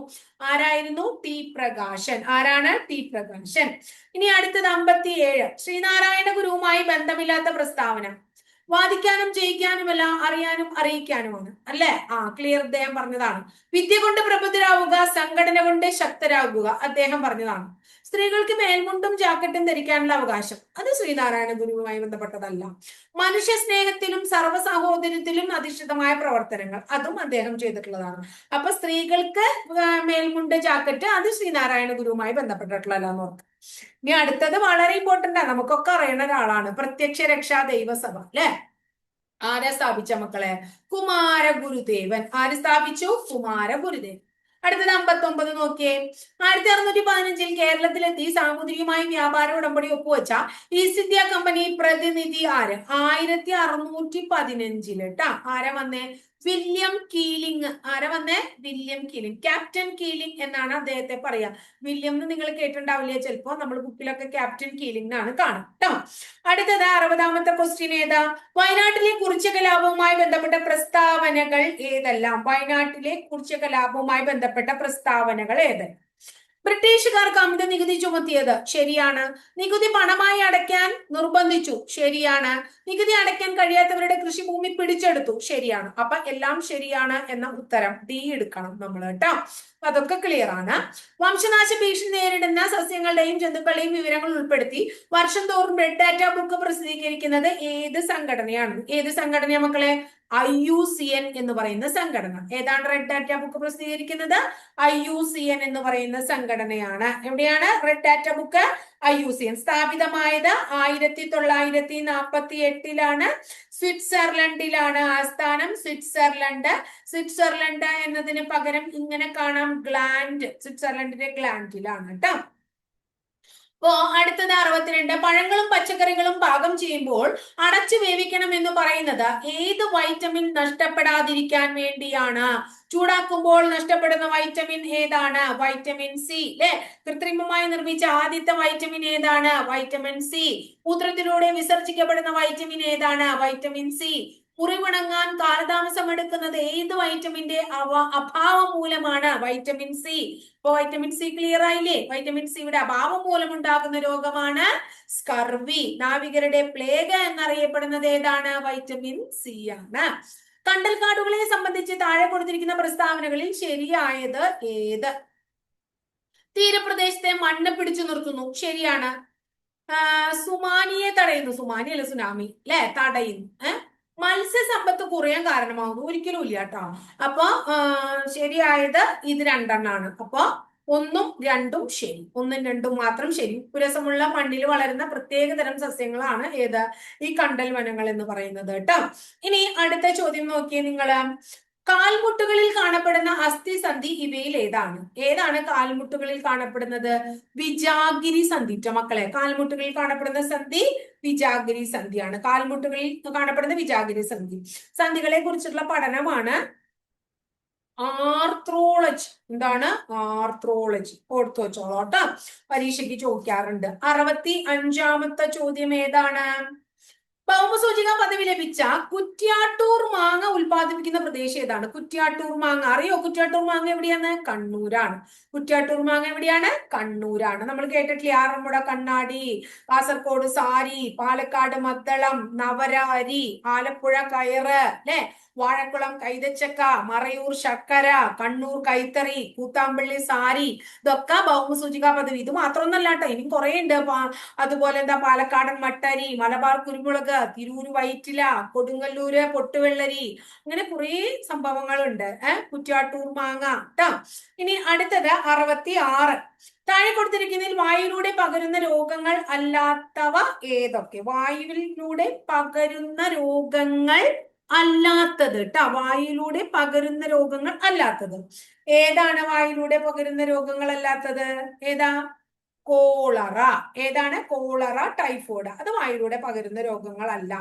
ആരായിരുന്നു? ടി പ്രകാശൻ. ആരാണ്? ടി പ്രകാശൻ. ഇനി അടുത്തത് 57. ശ്രീനാരായണ ഗുരുവുമായി ബന്ധമില്ലാത്ത പ്രസ്താവന. വാദിക്കാനും ജയിക്കാനുമല്ല, അറിയാനും അറിയിക്കാനുമാണ് അല്ലെ? ക്ലിയർ. അദ്ദേഹം പറഞ്ഞതാണ്. വിദ്യ കൊണ്ട് പ്രബുദ്ധരാവുക, സംഘടന കൊണ്ട് ശക്തരാകുക, അദ്ദേഹം പറഞ്ഞതാണ്. സ്ത്രീകൾക്ക് മേൽമുണ്ടും ജാക്കറ്റും ധരിക്കാനുള്ള അവകാശം, അത് ശ്രീനാരായണ ഗുരുവുമായി ബന്ധപ്പെട്ടതല്ല. മനുഷ്യ സ്നേഹത്തിലും സർവ്വസഹോദര്യത്തിലും അധിഷ്ഠിതമായ പ്രവർത്തനങ്ങൾ, അതും അദ്ദേഹം ചെയ്തിട്ടുള്ളതാണ്. അപ്പൊ സ്ത്രീകൾക്ക് മേൽമുണ്ട് ജാക്കറ്റ്, അത് ശ്രീനാരായണ ഗുരുവുമായി ബന്ധപ്പെട്ടിട്ടുള്ളതെന്ന് ഓർക്കുക. ഇനി അടുത്തത് വളരെ ഇമ്പോർട്ടന്റ് ആണ്, നമുക്കൊക്കെ അറിയുന്ന ഒരാളാണ്. പ്രത്യക്ഷ രക്ഷാ ദൈവസഭ അല്ലെ? ആരെ സ്ഥാപിച്ച മക്കളെ? കുമാരഗുരുദേവൻ. ആര് സ്ഥാപിച്ചു? കുമാരഗുരുദേവൻ. അടുത്തത് 59 നോക്കിയേ. 1615 കേരളത്തിലെത്തി സാമുദ്രികമായി വ്യാപാര ഉടമ്പടി ഒപ്പുവെച്ച ഈസ്റ്റ് ഇന്ത്യ കമ്പനി പ്രതിനിധി ആര്? 1615 ട്ടാ. ആരാ വന്നേ? William Keeling. ആരാ വന്നേ? William Keeling. ക്യാപ്റ്റൻ കീലിംഗ് എന്നാണ് അദ്ദേഹത്തെ പറയാ. വില്യം എന്ന് നിങ്ങൾ കേട്ടിട്ടുണ്ടാവില്ലേ ചിലപ്പോ, നമ്മൾ ബുക്കിലൊക്കെ ക്യാപ്റ്റൻ കീലിംഗ് എന്നാണ് കാണും ട്ടോ. അടുത്തത് 60ാമത്തെ ക്വസ്റ്റ്യൻ ഏതാ? വയനാട്ടിലെ കുറിച്യ കലാപവുമായി ബന്ധപ്പെട്ട പ്രസ്താവനകൾ ഏതെല്ലാം? വയനാട്ടിലെ കുറിച്യ കലാപവുമായി ബന്ധപ്പെട്ട പ്രസ്താവനകൾ ഏത്? ബ്രിട്ടീഷുകാർക്ക് അമിത നികുതി ചുമത്തിയത്, ശരിയാണ്. നികുതി പണമായി അടയ്ക്കാൻ നിർബന്ധിച്ചു, ശരിയാണ്. നികുതി അടയ്ക്കാൻ കഴിയാത്തവരുടെ കൃഷിഭൂമി പിടിച്ചെടുത്തു, ശരിയാണ്. അപ്പൊ എല്ലാം ശരിയാണ് എന്ന ഉത്തരം ഡി എടുക്കണം നമ്മൾ കേട്ടോ. അതൊക്കെ ക്ലിയർ ആണ്. വംശനാശ ഭീഷണി നേരിടുന്ന സസ്യങ്ങളുടെയും ജന്തുക്കളുടെയും വിവരങ്ങൾ ഉൾപ്പെടുത്തി വർഷം തോറും റെഡ് ഡാറ്റ ബുക്ക് പ്രസിദ്ധീകരിക്കുന്നത് ഏത് സംഘടനയാണ്? ഏത് സംഘടനയാ മക്കളെ? IUCN എന്ന് പറയുന്ന സംഘടന. ഏതാണ് റെഡ് ഡാറ്റ ബുക്ക് പ്രസിദ്ധീകരിക്കുന്നത്? IUCN എന്ന് പറയുന്ന സംഘടനയാണ്. എവിടെയാണ് റെഡ് ഡാറ്റ ബുക്ക്? IUCN. സ്ഥാപിതമായത് 1948 സ്വിറ്റ്സർലൻഡിലാണ് ആസ്ഥാനം. സ്വിറ്റ്സർലൻഡ് എന്നതിന് പകരം ഇങ്ങനെ കാണാം, ഗ്ലാൻഡ്. സ്വിറ്റ്സർലൻഡിന്റെ ഗ്ലാൻഡിലാണ് കേട്ടോ. അപ്പോ അടുത്തത് 62. പഴങ്ങളും പച്ചക്കറികളും പാകം ചെയ്യുമ്പോൾ അടച്ചു വേവിക്കണം എന്ന് പറയുന്നത് ഏത് വൈറ്റമിൻ നഷ്ടപ്പെടാതിരിക്കാൻ വേണ്ടിയാണ്? ചൂടാക്കുമ്പോൾ നഷ്ടപ്പെടുന്ന വൈറ്റമിൻ ഏതാണ്? വൈറ്റമിൻ സി അല്ലെ? കൃത്രിമമായി നിർമ്മിച്ച ആദ്യത്തെ വൈറ്റമിൻ ഏതാണ്? Vitamin C. മൂത്രത്തിലൂടെ വിസർജിക്കപ്പെടുന്ന വൈറ്റമിൻ ഏതാണ്? Vitamin C. കുറിവുണങ്ങാൻ കാലതാമസം എടുക്കുന്നത് ഏത് വൈറ്റമിന്റെ അഭാവം മൂലമാണ്? Vitamin C. ഇപ്പൊ വൈറ്റമിൻ സി ക്ലിയർ ആയില്ലേ? വൈറ്റമിൻ സിയുടെ അഭാവം മൂലം ഉണ്ടാകുന്ന രോഗമാണ് സ്കർവി. നാവികരുടെ പ്ലേഗ് എന്നറിയപ്പെടുന്നത് ഏതാണ്? വൈറ്റമിൻ സി ആണ്. കണ്ടൽക്കാടുകളെ സംബന്ധിച്ച് താഴെ കൊടുത്തിരിക്കുന്ന പ്രസ്താവനകളിൽ ശരിയായത് ഏത്? തീരപ്രദേശത്തെ മണ്ണ് പിടിച്ചു നിർത്തുന്നു, ശരിയാണ്. സുനാമിയെ തടയുന്നു, സുനാമി അല്ല സുനാമി അല്ലെ, തടയുന്നു. മത്സ്യസമ്പത്ത് കുറയാൻ കാരണമാകുന്നു, ഒരിക്കലും ഇല്ല കേട്ടോ. അപ്പൊ ശരിയായത് ഇത് രണ്ടെണ്ണാണ്. അപ്പൊ 1ഉം 2ഉം ശരി, 1ഉം 2ഉം മാത്രം ശരി. ഉപ്പുരസമുള്ള മണ്ണിൽ വളരുന്ന പ്രത്യേക തരം സസ്യങ്ങളാണ് ഏത്? ഈ കണ്ടൽ വനങ്ങൾ എന്ന് പറയുന്നത് കേട്ടോ. ഇനി അടുത്ത ചോദ്യം നോക്കിയേ നിങ്ങള്. കാൽമുട്ടുകളിൽ കാണപ്പെടുന്ന അസ്ഥിസന്ധി ഇവയിൽ ഏതാണ്? ഏതാണ് കാൽമുട്ടുകളിൽ കാണപ്പെടുന്നത്? വിജാഗിരി സന്ധി. മക്കളെ, കാൽമുട്ടുകളിൽ കാണപ്പെടുന്ന സന്ധി വിജാഗിരി സന്ധിയാണ്. കാൽമുട്ടുകളിൽ കാണപ്പെടുന്ന വിജാഗിരി സന്ധി. സന്ധികളെ കുറിച്ചുള്ള പഠനമാണ് ആർത്രോളജി. എന്താണ്? ആർത്രോളജി. ഓർത്ത് വെച്ചോളോട്ടോ, പരീക്ഷയ്ക്ക് ചോദിക്കാറുണ്ട്. 65ാമത്തെ ചോദ്യം ഏതാണ്? ഭൗമസൂചിക പദവി ലഭിച്ച കുറ്റ്യാട്ടൂർ മാങ്ങ ഉൽപ്പാദിപ്പിക്കുന്ന പ്രദേശം ഏതാണ്? കുറ്റ്യാട്ടൂർ മാങ്ങ അറിയോ? കുറ്റ്യാട്ടൂർ മാങ്ങ എവിടെയാണ്? കണ്ണൂരാണ്. കുറ്റ്യാട്ടൂർ മാങ്ങ എവിടെയാണ്? കണ്ണൂരാണ്. നമ്മൾ കേട്ടിട്ടില്ലേ? ആറന്മുള കണ്ണാടി, കാസർഗോഡ് സാരി, പാലക്കാട് മദ്ദളം, നവര അരി, ആലപ്പുഴ കയറ് അല്ലെ, വാഴക്കുളം കൈതച്ചക്ക, മറയൂർ ശർക്കര, കണ്ണൂർ കൈത്തറി, കൂത്താമ്പള്ളി സാരി, ഇതൊക്കെ ഭൗമസൂചിക പദവി. ഇത് മാത്രമൊന്നല്ല കേട്ടോ, ഇനിയും കുറെ ഉണ്ട്. അതുപോലെ എന്താ, പാലക്കാടൻ മട്ടരി, മലബാർ കുരുമുളക്, തിരൂര് വൈറ്റില, കൊടുങ്ങല്ലൂര് പൊട്ടുവെള്ളരി, അങ്ങനെ കുറെ സംഭവങ്ങളുണ്ട്. കുറ്റ്യാട്ടൂർ മാങ്ങ ട്ടോ. ഇനി അടുത്തത് 66. താഴെ കൊടുത്തിരിക്കുന്നതിൽ വായുവിലൂടെ പകരുന്ന രോഗങ്ങൾ അല്ലാത്തവ ഏതൊക്കെ? വായുവിലൂടെ പകരുന്ന രോഗങ്ങൾ അല്ലാത്തത് ട്ടോ. വായുവിലൂടെ പകരുന്ന രോഗങ്ങൾ അല്ലാത്തത് ഏതാണ്? വായുവിലൂടെ പകരുന്ന രോഗങ്ങൾ അല്ലാത്തത് ഏതാ? കോളറ. ഏതാണ്? Cholera, typhoid. അത് വായുവിലൂടെ പകരുന്ന രോഗങ്ങളല്ല.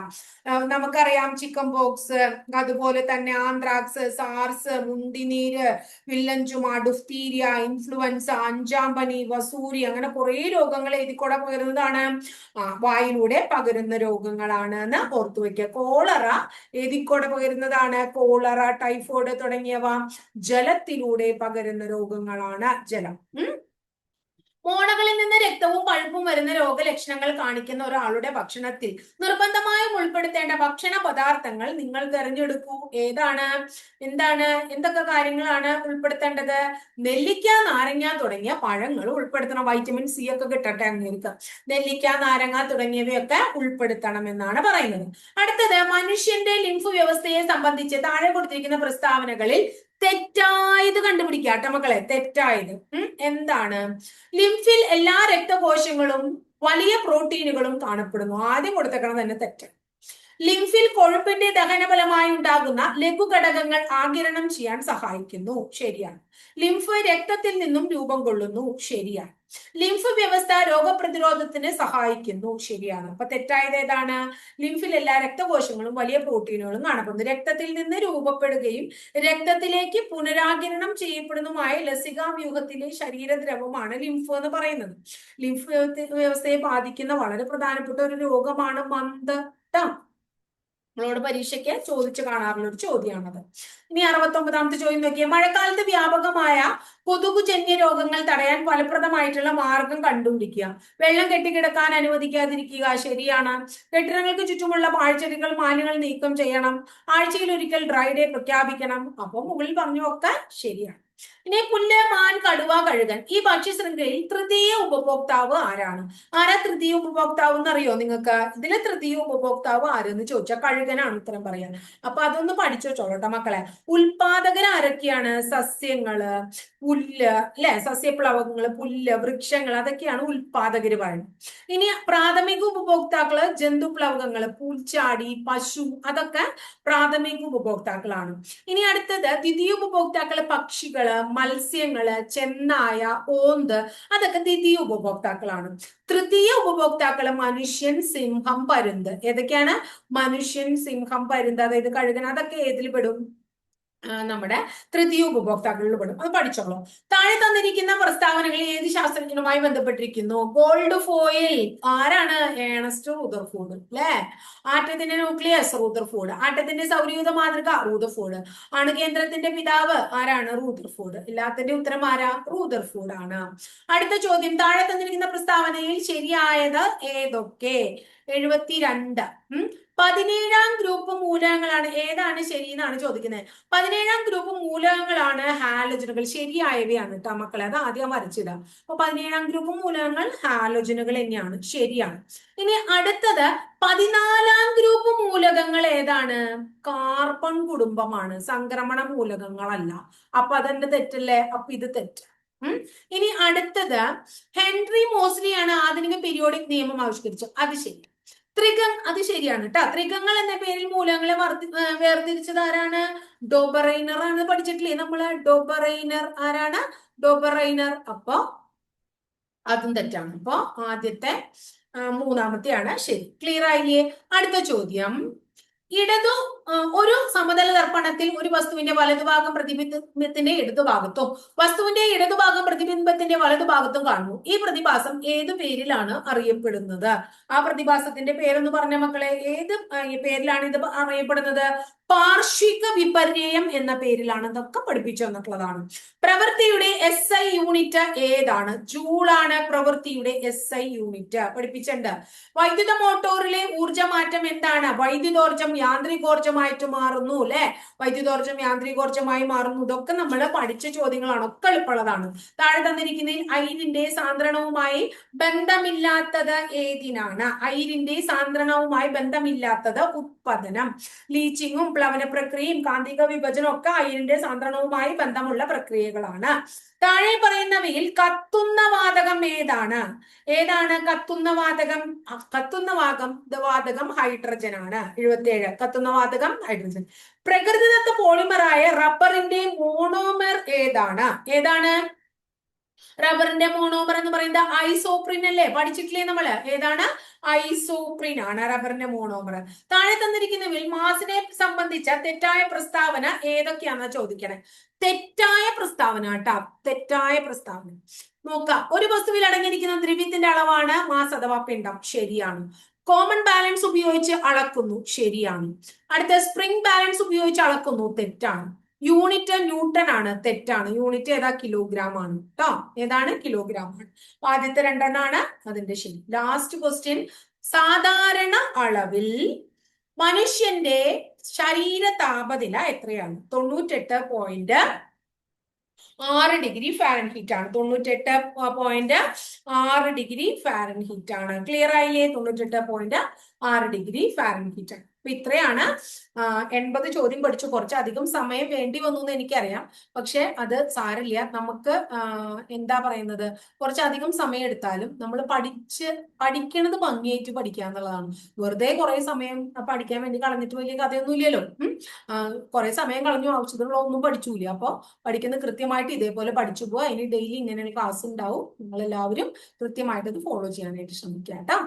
നമുക്കറിയാം ചിക്കൻ പോക്സ്, അതുപോലെ തന്നെ ആന്ത്രാക്സ്, സാർസ്, മുണ്ടിനീര്, വില്ലൻ ചുമ, ഡിഫ്തീരിയ, ഇൻഫ്ലുവൻസ, അഞ്ചാം പനി, വസൂരി, അങ്ങനെ കുറെ രോഗങ്ങൾ ഏതിക്കൂടെ പകരുന്നതാണ്? വായുവിലൂടെ പകരുന്ന രോഗങ്ങളാണ് എന്ന് ഓർത്തു വെക്കുക. കോളറ ഏതിക്കൂടെ പകരുന്നതാണ്? കോളറ, ടൈഫോയിഡ് തുടങ്ങിയവ ജലത്തിലൂടെ പകരുന്ന രോഗങ്ങളാണ്. ജലം. മോണകളിൽ നിന്ന് രക്തവും പഴുപ്പും വരുന്ന രോഗലക്ഷണങ്ങൾ കാണിക്കുന്ന ഒരാളുടെ ഭക്ഷണത്തിൽ നിർബന്ധമായും ഉൾപ്പെടുത്തേണ്ട ഭക്ഷണ പദാർത്ഥങ്ങൾ നിങ്ങൾ തിരഞ്ഞെടുക്കൂ. ഏതാണ്? എന്താണ്? എന്തൊക്കെ കാര്യങ്ങളാണ് ഉൾപ്പെടുത്തേണ്ടത്? നെല്ലിക്ക, നാരങ്ങ തുടങ്ങിയ പഴങ്ങൾ ഉൾപ്പെടുത്തണം. വൈറ്റമിൻ സി ഒക്കെ കിട്ടട്ടെ അങ്ങേർക്ക്. നെല്ലിക്ക, നാരങ്ങ തുടങ്ങിയവയൊക്കെ ഉൾപ്പെടുത്തണം എന്നാണ് പറയുന്നത്. അടുത്തത്, മനുഷ്യന്റെ ലിംഫ് വ്യവസ്ഥയെ സംബന്ധിച്ച് താഴെ കൊടുത്തിരിക്കുന്ന പ്രസ്താവനകളിൽ തെറ്റായത് കണ്ടുപിടിക്കാട്ടെ മക്കളെ. തെറ്റായത് എന്താണ്? ലിംഫിൽ എല്ലാ രക്തകോശങ്ങളും വലിയ പ്രോട്ടീനുകളും കാണപ്പെടുന്നു. ആദ്യം കൊടുത്തേക്കണം തന്നെ തെറ്റ്. ലിംഫിൽ കൊഴുപ്പിന്റെ ദഹനഫലമായി ഉണ്ടാകുന്ന ലഘുഘടകങ്ങൾ ആഗിരണം ചെയ്യാൻ സഹായിക്കുന്നു. ശരിയാണ്. ലിംഫ് രക്തത്തിൽ നിന്നും രൂപം കൊള്ളുന്നു. ശരിയാണ്. ലിംഫ് വ്യവസ്ഥ രോഗപ്രതിരോധത്തിന് സഹായിക്കുന്നു. ശരിയാണ്. അപ്പൊ തെറ്റായത് ഏതാണ്? ലിംഫിൽ എല്ലാ രക്തകോശങ്ങളും വലിയ പ്രോട്ടീനുകളും കാണപ്പെടുന്നു. രക്തത്തിൽ നിന്ന് രൂപപ്പെടുകയും രക്തത്തിലേക്ക് പുനരാഗിരണം ചെയ്യപ്പെടുന്നതുമായ ലസികാവ്യൂഹത്തിലെ ശരീരദ്രവമാണ് ലിംഫ് എന്ന് പറയുന്നത്. ലിംഫ് വ്യവസ്ഥയെ ബാധിക്കുന്ന വളരെ പ്രധാനപ്പെട്ട ഒരു രോഗമാണ് മന്ദം. നമ്മളോട് പരീക്ഷയ്ക്ക് ചോദിച്ചു കാണാറുള്ള ഒരു ചോദ്യമാണത്. ഇനി 69ാമത്തെ ചോദ്യം നോക്കിയേ. മഴക്കാലത്ത് വ്യാപകമായ കൊതുകുജന്യ രോഗങ്ങൾ തടയാൻ ഫലപ്രദമായിട്ടുള്ള മാർഗം കണ്ടുപിടിക്കുക. വെള്ളം കെട്ടിക്കിടക്കാൻ അനുവദിക്കാതിരിക്കുക. ശരിയാണ്. കെട്ടിടങ്ങൾക്ക് ചുറ്റുമുള്ള പാഴ്ചെടികൾ, മാലിന്യങ്ങൾ നീക്കം ചെയ്യണം. ആഴ്ചയിൽ ഒരിക്കൽ ഡ്രൈ ഡേ പ്രഖ്യാപിക്കണം. അപ്പൊ മുകളിൽ പറഞ്ഞൊക്കെ ശരിയാണ്. ഇനി പുല്ല്, മാൻ, കടുവ, കഴുകൻ ഈ ഭക്ഷ്യ ശൃംഖലയിൽ തൃതീയ ഉപഭോക്താവ് ആരാണ്? ആരാ തൃതീയ ഉപഭോക്താവ് എന്നറിയോ നിങ്ങൾക്ക്? ഇതിലെ തൃതീയ ഉപഭോക്താവ് ആരെന്ന് ചോദിച്ചാൽ കഴുകനാണ് ഉത്തരം പറയാൻ. അപ്പൊ അതൊന്ന് പഠിച്ചു വെച്ചോളൂട്ടോ മക്കളെ. ഉൽപാദകർ ആരൊക്കെയാണ്? സസ്യങ്ങള്, പുല്ല്, അല്ലെ, സസ്യപ്ലവകങ്ങള്, പുല്ല്, വൃക്ഷങ്ങൾ, അതൊക്കെയാണ് ഉൽപാദകര് പറയുന്നത്. ഇനി പ്രാഥമിക ഉപഭോക്താക്കള് ജന്തുപ്ലവകങ്ങള്, പൂച്ചാടി, പശു, അതൊക്കെ പ്രാഥമിക ഉപഭോക്താക്കളാണ്. ഇനി അടുത്തത് ദ്വിതീയ ഉപഭോക്താക്കള് പക്ഷികള്, മത്സ്യങ്ങള്, ചെന്നായ, ഓന്ത്, അതൊക്കെ ദ്വിതീയ ഉപഭോക്താക്കളാണ്. തൃതീയ ഉപഭോക്താക്കള് മനുഷ്യൻ, സിംഹം, പരുന്ത്. ഏതൊക്കെയാണ്? മനുഷ്യൻ, സിംഹം, പരുന്ത്, അതായത് കഴുകൻ, അതൊക്കെ ഏതിൽ പെടും? നമ്മുടെ തൃതീയ ഉപഭോക്താക്കളിൽ പെടും. അത് പഠിച്ചോളൂ. താഴെ തന്നിരിക്കുന്ന പ്രസ്താവനകൾ ഏത് ശാസ്ത്രജ്ഞനുമായി ബന്ധപ്പെട്ടിരിക്കുന്നു? ഗോൾഡ് ഫോയിൽ ആരാണ്? Ernest Rutherford. അല്ലെ? ആറ്റത്തിന്റെ ന്യൂക്ലിയസ് റൂദർഫോർഡ്. ആറ്റത്തിന്റെ സൗരയൂഥ മാതൃക റൂദർഫോർഡ്. അണുകേന്ദ്രത്തിന്റെ പിതാവ് ആരാണ്? റൂദർഫോർഡ്. എല്ലാത്തിന്റെ ഉത്തരം ആരാ? റൂദർഫോർഡ് ആണ്. അടുത്ത ചോദ്യം, താഴെ തന്നിരിക്കുന്ന പ്രസ്താവനയിൽ ശരിയായത് ഏതൊക്കെ? 72. 17ാം ഗ്രൂപ്പ് മൂലകങ്ങളാണ്. ഏതാണ് ശരി എന്നാണ് ചോദിക്കുന്നത്. 17ാം ഗ്രൂപ്പ് മൂലകങ്ങളാണ് ഹാലോജനുകൾ. ശരിയായവയാണ് കേട്ടോ മക്കളെ. അത് ആദ്യം വരച്ചിടാം. അപ്പൊ 17ാം ഗ്രൂപ്പ് മൂലകങ്ങൾ ഹാലോജനുകൾ തന്നെയാണ്. ശരിയാണ്. ഇനി അടുത്തത് 14ാം ഗ്രൂപ്പ് മൂലകങ്ങൾ ഏതാണ്? കാർബൺ കുടുംബമാണ്. സംക്രമണ മൂലകങ്ങളല്ല. അപ്പൊ അതെന്റെ തെറ്റല്ലേ? അപ്പൊ ഇത് തെറ്റ്. ഇനി അടുത്തത്, ഹെൻറി മോസ്ലിയാണ് ആധുനിക പീരിയോഡിക് നിയമം ആവിഷ്കരിച്ചത്. അത് ശരി. ത്രികം, അത് ശരിയാണ് കേട്ടോ. ത്രികങ്ങൾ എന്ന പേരിൽ മൂലകങ്ങളെ വേർതിരിച്ചത് ആരാണ്? ഡോബറൈനർ ആണ്. പഠിച്ചിട്ടില്ലേ നമ്മള്? ഡോബറൈനർ ആരാണ്? ഡോബറൈനർ. അപ്പൊ അതും തെറ്റാണ്. അപ്പൊ ആദ്യത്തെ മൂന്നാമത്തെയാണ് ശരി. ക്ലിയർ ആയില്ലേ? അടുത്ത ചോദ്യം, ഒരു സമതല ദർപ്പണത്തിൽ ഒരു വസ്തുവിന്റെ വലതുഭാഗം പ്രതിബിംബത്തിന്റെ ഇടതുഭാഗത്തും വസ്തുവിന്റെ ഇടതുഭാഗം പ്രതിബിംബത്തിന്റെ വലതുഭാഗത്തും കാണുന്നു. ഈ പ്രതിഭാസം ഏതു പേരിലാണ് അറിയപ്പെടുന്നത്? ആ പ്രതിഭാസത്തിന്റെ പേരെന്ന് പറഞ്ഞ മക്കളെ, ഏത് പേരിലാണ് ഇത് അറിയപ്പെടുന്നത്? പാർശ്വിക വിപര്യം എന്ന പേരിലാണ് ഇതൊക്കെ പഠിപ്പിച്ചു തന്നിട്ടുള്ളതാണ്. പ്രവൃത്തിയുടെ SI യൂണിറ്റ് ഏതാണ്? ജൂളാണ് പ്രവൃത്തിയുടെ SI യൂണിറ്റ്. പഠിപ്പിച്ചിട്ടുണ്ട്. വൈദ്യുത മോട്ടോറിലെ ഊർജ്ജമാറ്റം എന്താണ്? വൈദ്യുതോർജ്ജം യാന്ത്രികോർജ്ജമായിട്ട് മാറുന്നു അല്ലെ? വൈദ്യുതോർജ്ജം യാന്ത്രികോർജ്ജമായി മാറുന്നു. ഇതൊക്കെ നമ്മൾ പഠിച്ച ചോദ്യങ്ങളാണ്, ഒക്കെ എളുപ്പമുള്ളതാണ്. താഴെ തന്നിരിക്കുന്നതിൽ അയിരിന്റെ സാന്ദ്രണവുമായി ബന്ധമില്ലാത്തത് ഏതിനാണ്? അയിരിന്റെ സാന്ദ്രണവുമായി ബന്ധമില്ലാത്തത് ഉത്പതനം. ലീച്ചിങ്ങും പ്ലവന പ്രക്രിയയും കാന്തിക വിഭജനവും ഒക്കെ അയിരിന്റെ സാന്ദ്രണവുമായി ബന്ധമുള്ള പ്രക്രിയകളാണ്. താഴെ പറയുന്നവയിൽ കത്തുന്ന വാതകം ഏതാണ്? ഏതാണ് കത്തുന്ന വാതകം? കത്തുന്ന വാതകം ഹൈഡ്രജൻ ആണ്. 77. കത്തുന്ന വാതകം ഹൈഡ്രജൻ. പ്രകൃതിദത്ത പോളിമറായ റബ്ബറിന്റെ മോണോമർ ഏതാണ്? ഏതാണ് റബ്ബറിന്റെ മോണോമർ എന്ന് പറയുന്നത്? ഐസോപ്രിൻ അല്ലേ? പഠിച്ചിട്ടില്ലേ നമ്മള്? ഏതാണ്? ഐസോപ്രിൻ ആണ് റബ്ബറിന്റെ മോണോമർ. താഴെ തന്നിരിക്കുന്നവയിൽ മാസിനെ സംബന്ധിച്ച തെറ്റായ പ്രസ്താവന ഏതൊക്കെയാണെന്ന് ചോദിക്കണേ. തെറ്റായ പ്രസ്താവന കേട്ടോ, തെറ്റായ പ്രസ്താവന നോക്കാം. ഒരു വസ്തുവിൽ അടങ്ങിയിരിക്കുന്ന ദ്രവ്യത്തിന്റെ അളവാണ് മാസ് അഥവാ പിണ്ഡം. ശരിയാണ്. കോമൺ ബാലൻസ് ഉപയോഗിച്ച് അളക്കുന്നു. ശരിയാണ്. അടുത്ത സ്പ്രിംഗ് ബാലൻസ് ഉപയോഗിച്ച് അളക്കുന്നു. തെറ്റാണ്. യൂണിറ്റ് ന്യൂട്ടൺ ആണ്. തെറ്റാണ്. യൂണിറ്റ് ഏതാ? കിലോഗ്രാം ആണ് കേട്ടോ. ഏതാണ്? കിലോഗ്രാം ആണ്. ആദ്യത്തെ രണ്ടെണ്ണാണ് അതിന്റെ ശരി. Last question. സാധാരണ അളവിൽ മനുഷ്യന്റെ ശരീര താപനില എത്രയാണ്? 98.6 ഡിഗ്രി ഫാരൻഹീറ്റ് ആണ്. 98.6 ഡിഗ്രി ഫാരൻഹീറ്റ് ആണ്. ക്ലിയർ ആയില്ലേ? 98.6 ഡിഗ്രി ഫാരൻഹീറ്റ് ആണ്. അപ്പൊ ഇത്രയാണ് 80 ചോദ്യം പഠിച്ചു. കുറച്ചധികം സമയം വേണ്ടി വന്നു എന്ന് എനിക്കറിയാം. പക്ഷെ അത് സാരമില്ല. നമുക്ക് എന്താ പറയുന്നത്, കുറച്ചധികം സമയം എടുത്താലും നമ്മൾ പഠിക്കണത് ഭംഗിയായിട്ട് പഠിക്കുക എന്നുള്ളതാണ്. വെറുതെ കുറെ സമയം പഠിക്കാൻ വേണ്ടി കളഞ്ഞിട്ട് വലിയ കഥയൊന്നും ഇല്ലല്ലോ. കുറെ സമയം കളഞ്ഞു, ആവശ്യത്തിനുള്ള ഒന്നും പഠിച്ചൂല. അപ്പൊ പഠിക്കുന്നത് കൃത്യമായിട്ട് ഇതേപോലെ പഠിച്ചു പോവാ. ഇനി ഡെയിലി ഇങ്ങനെയുള്ള ക്ലാസ് ഉണ്ടാവും. നിങ്ങൾ എല്ലാവരും കൃത്യമായിട്ട് ഇത് ഫോളോ ചെയ്യാനായിട്ട് ശ്രമിക്കുക കേട്ടോ.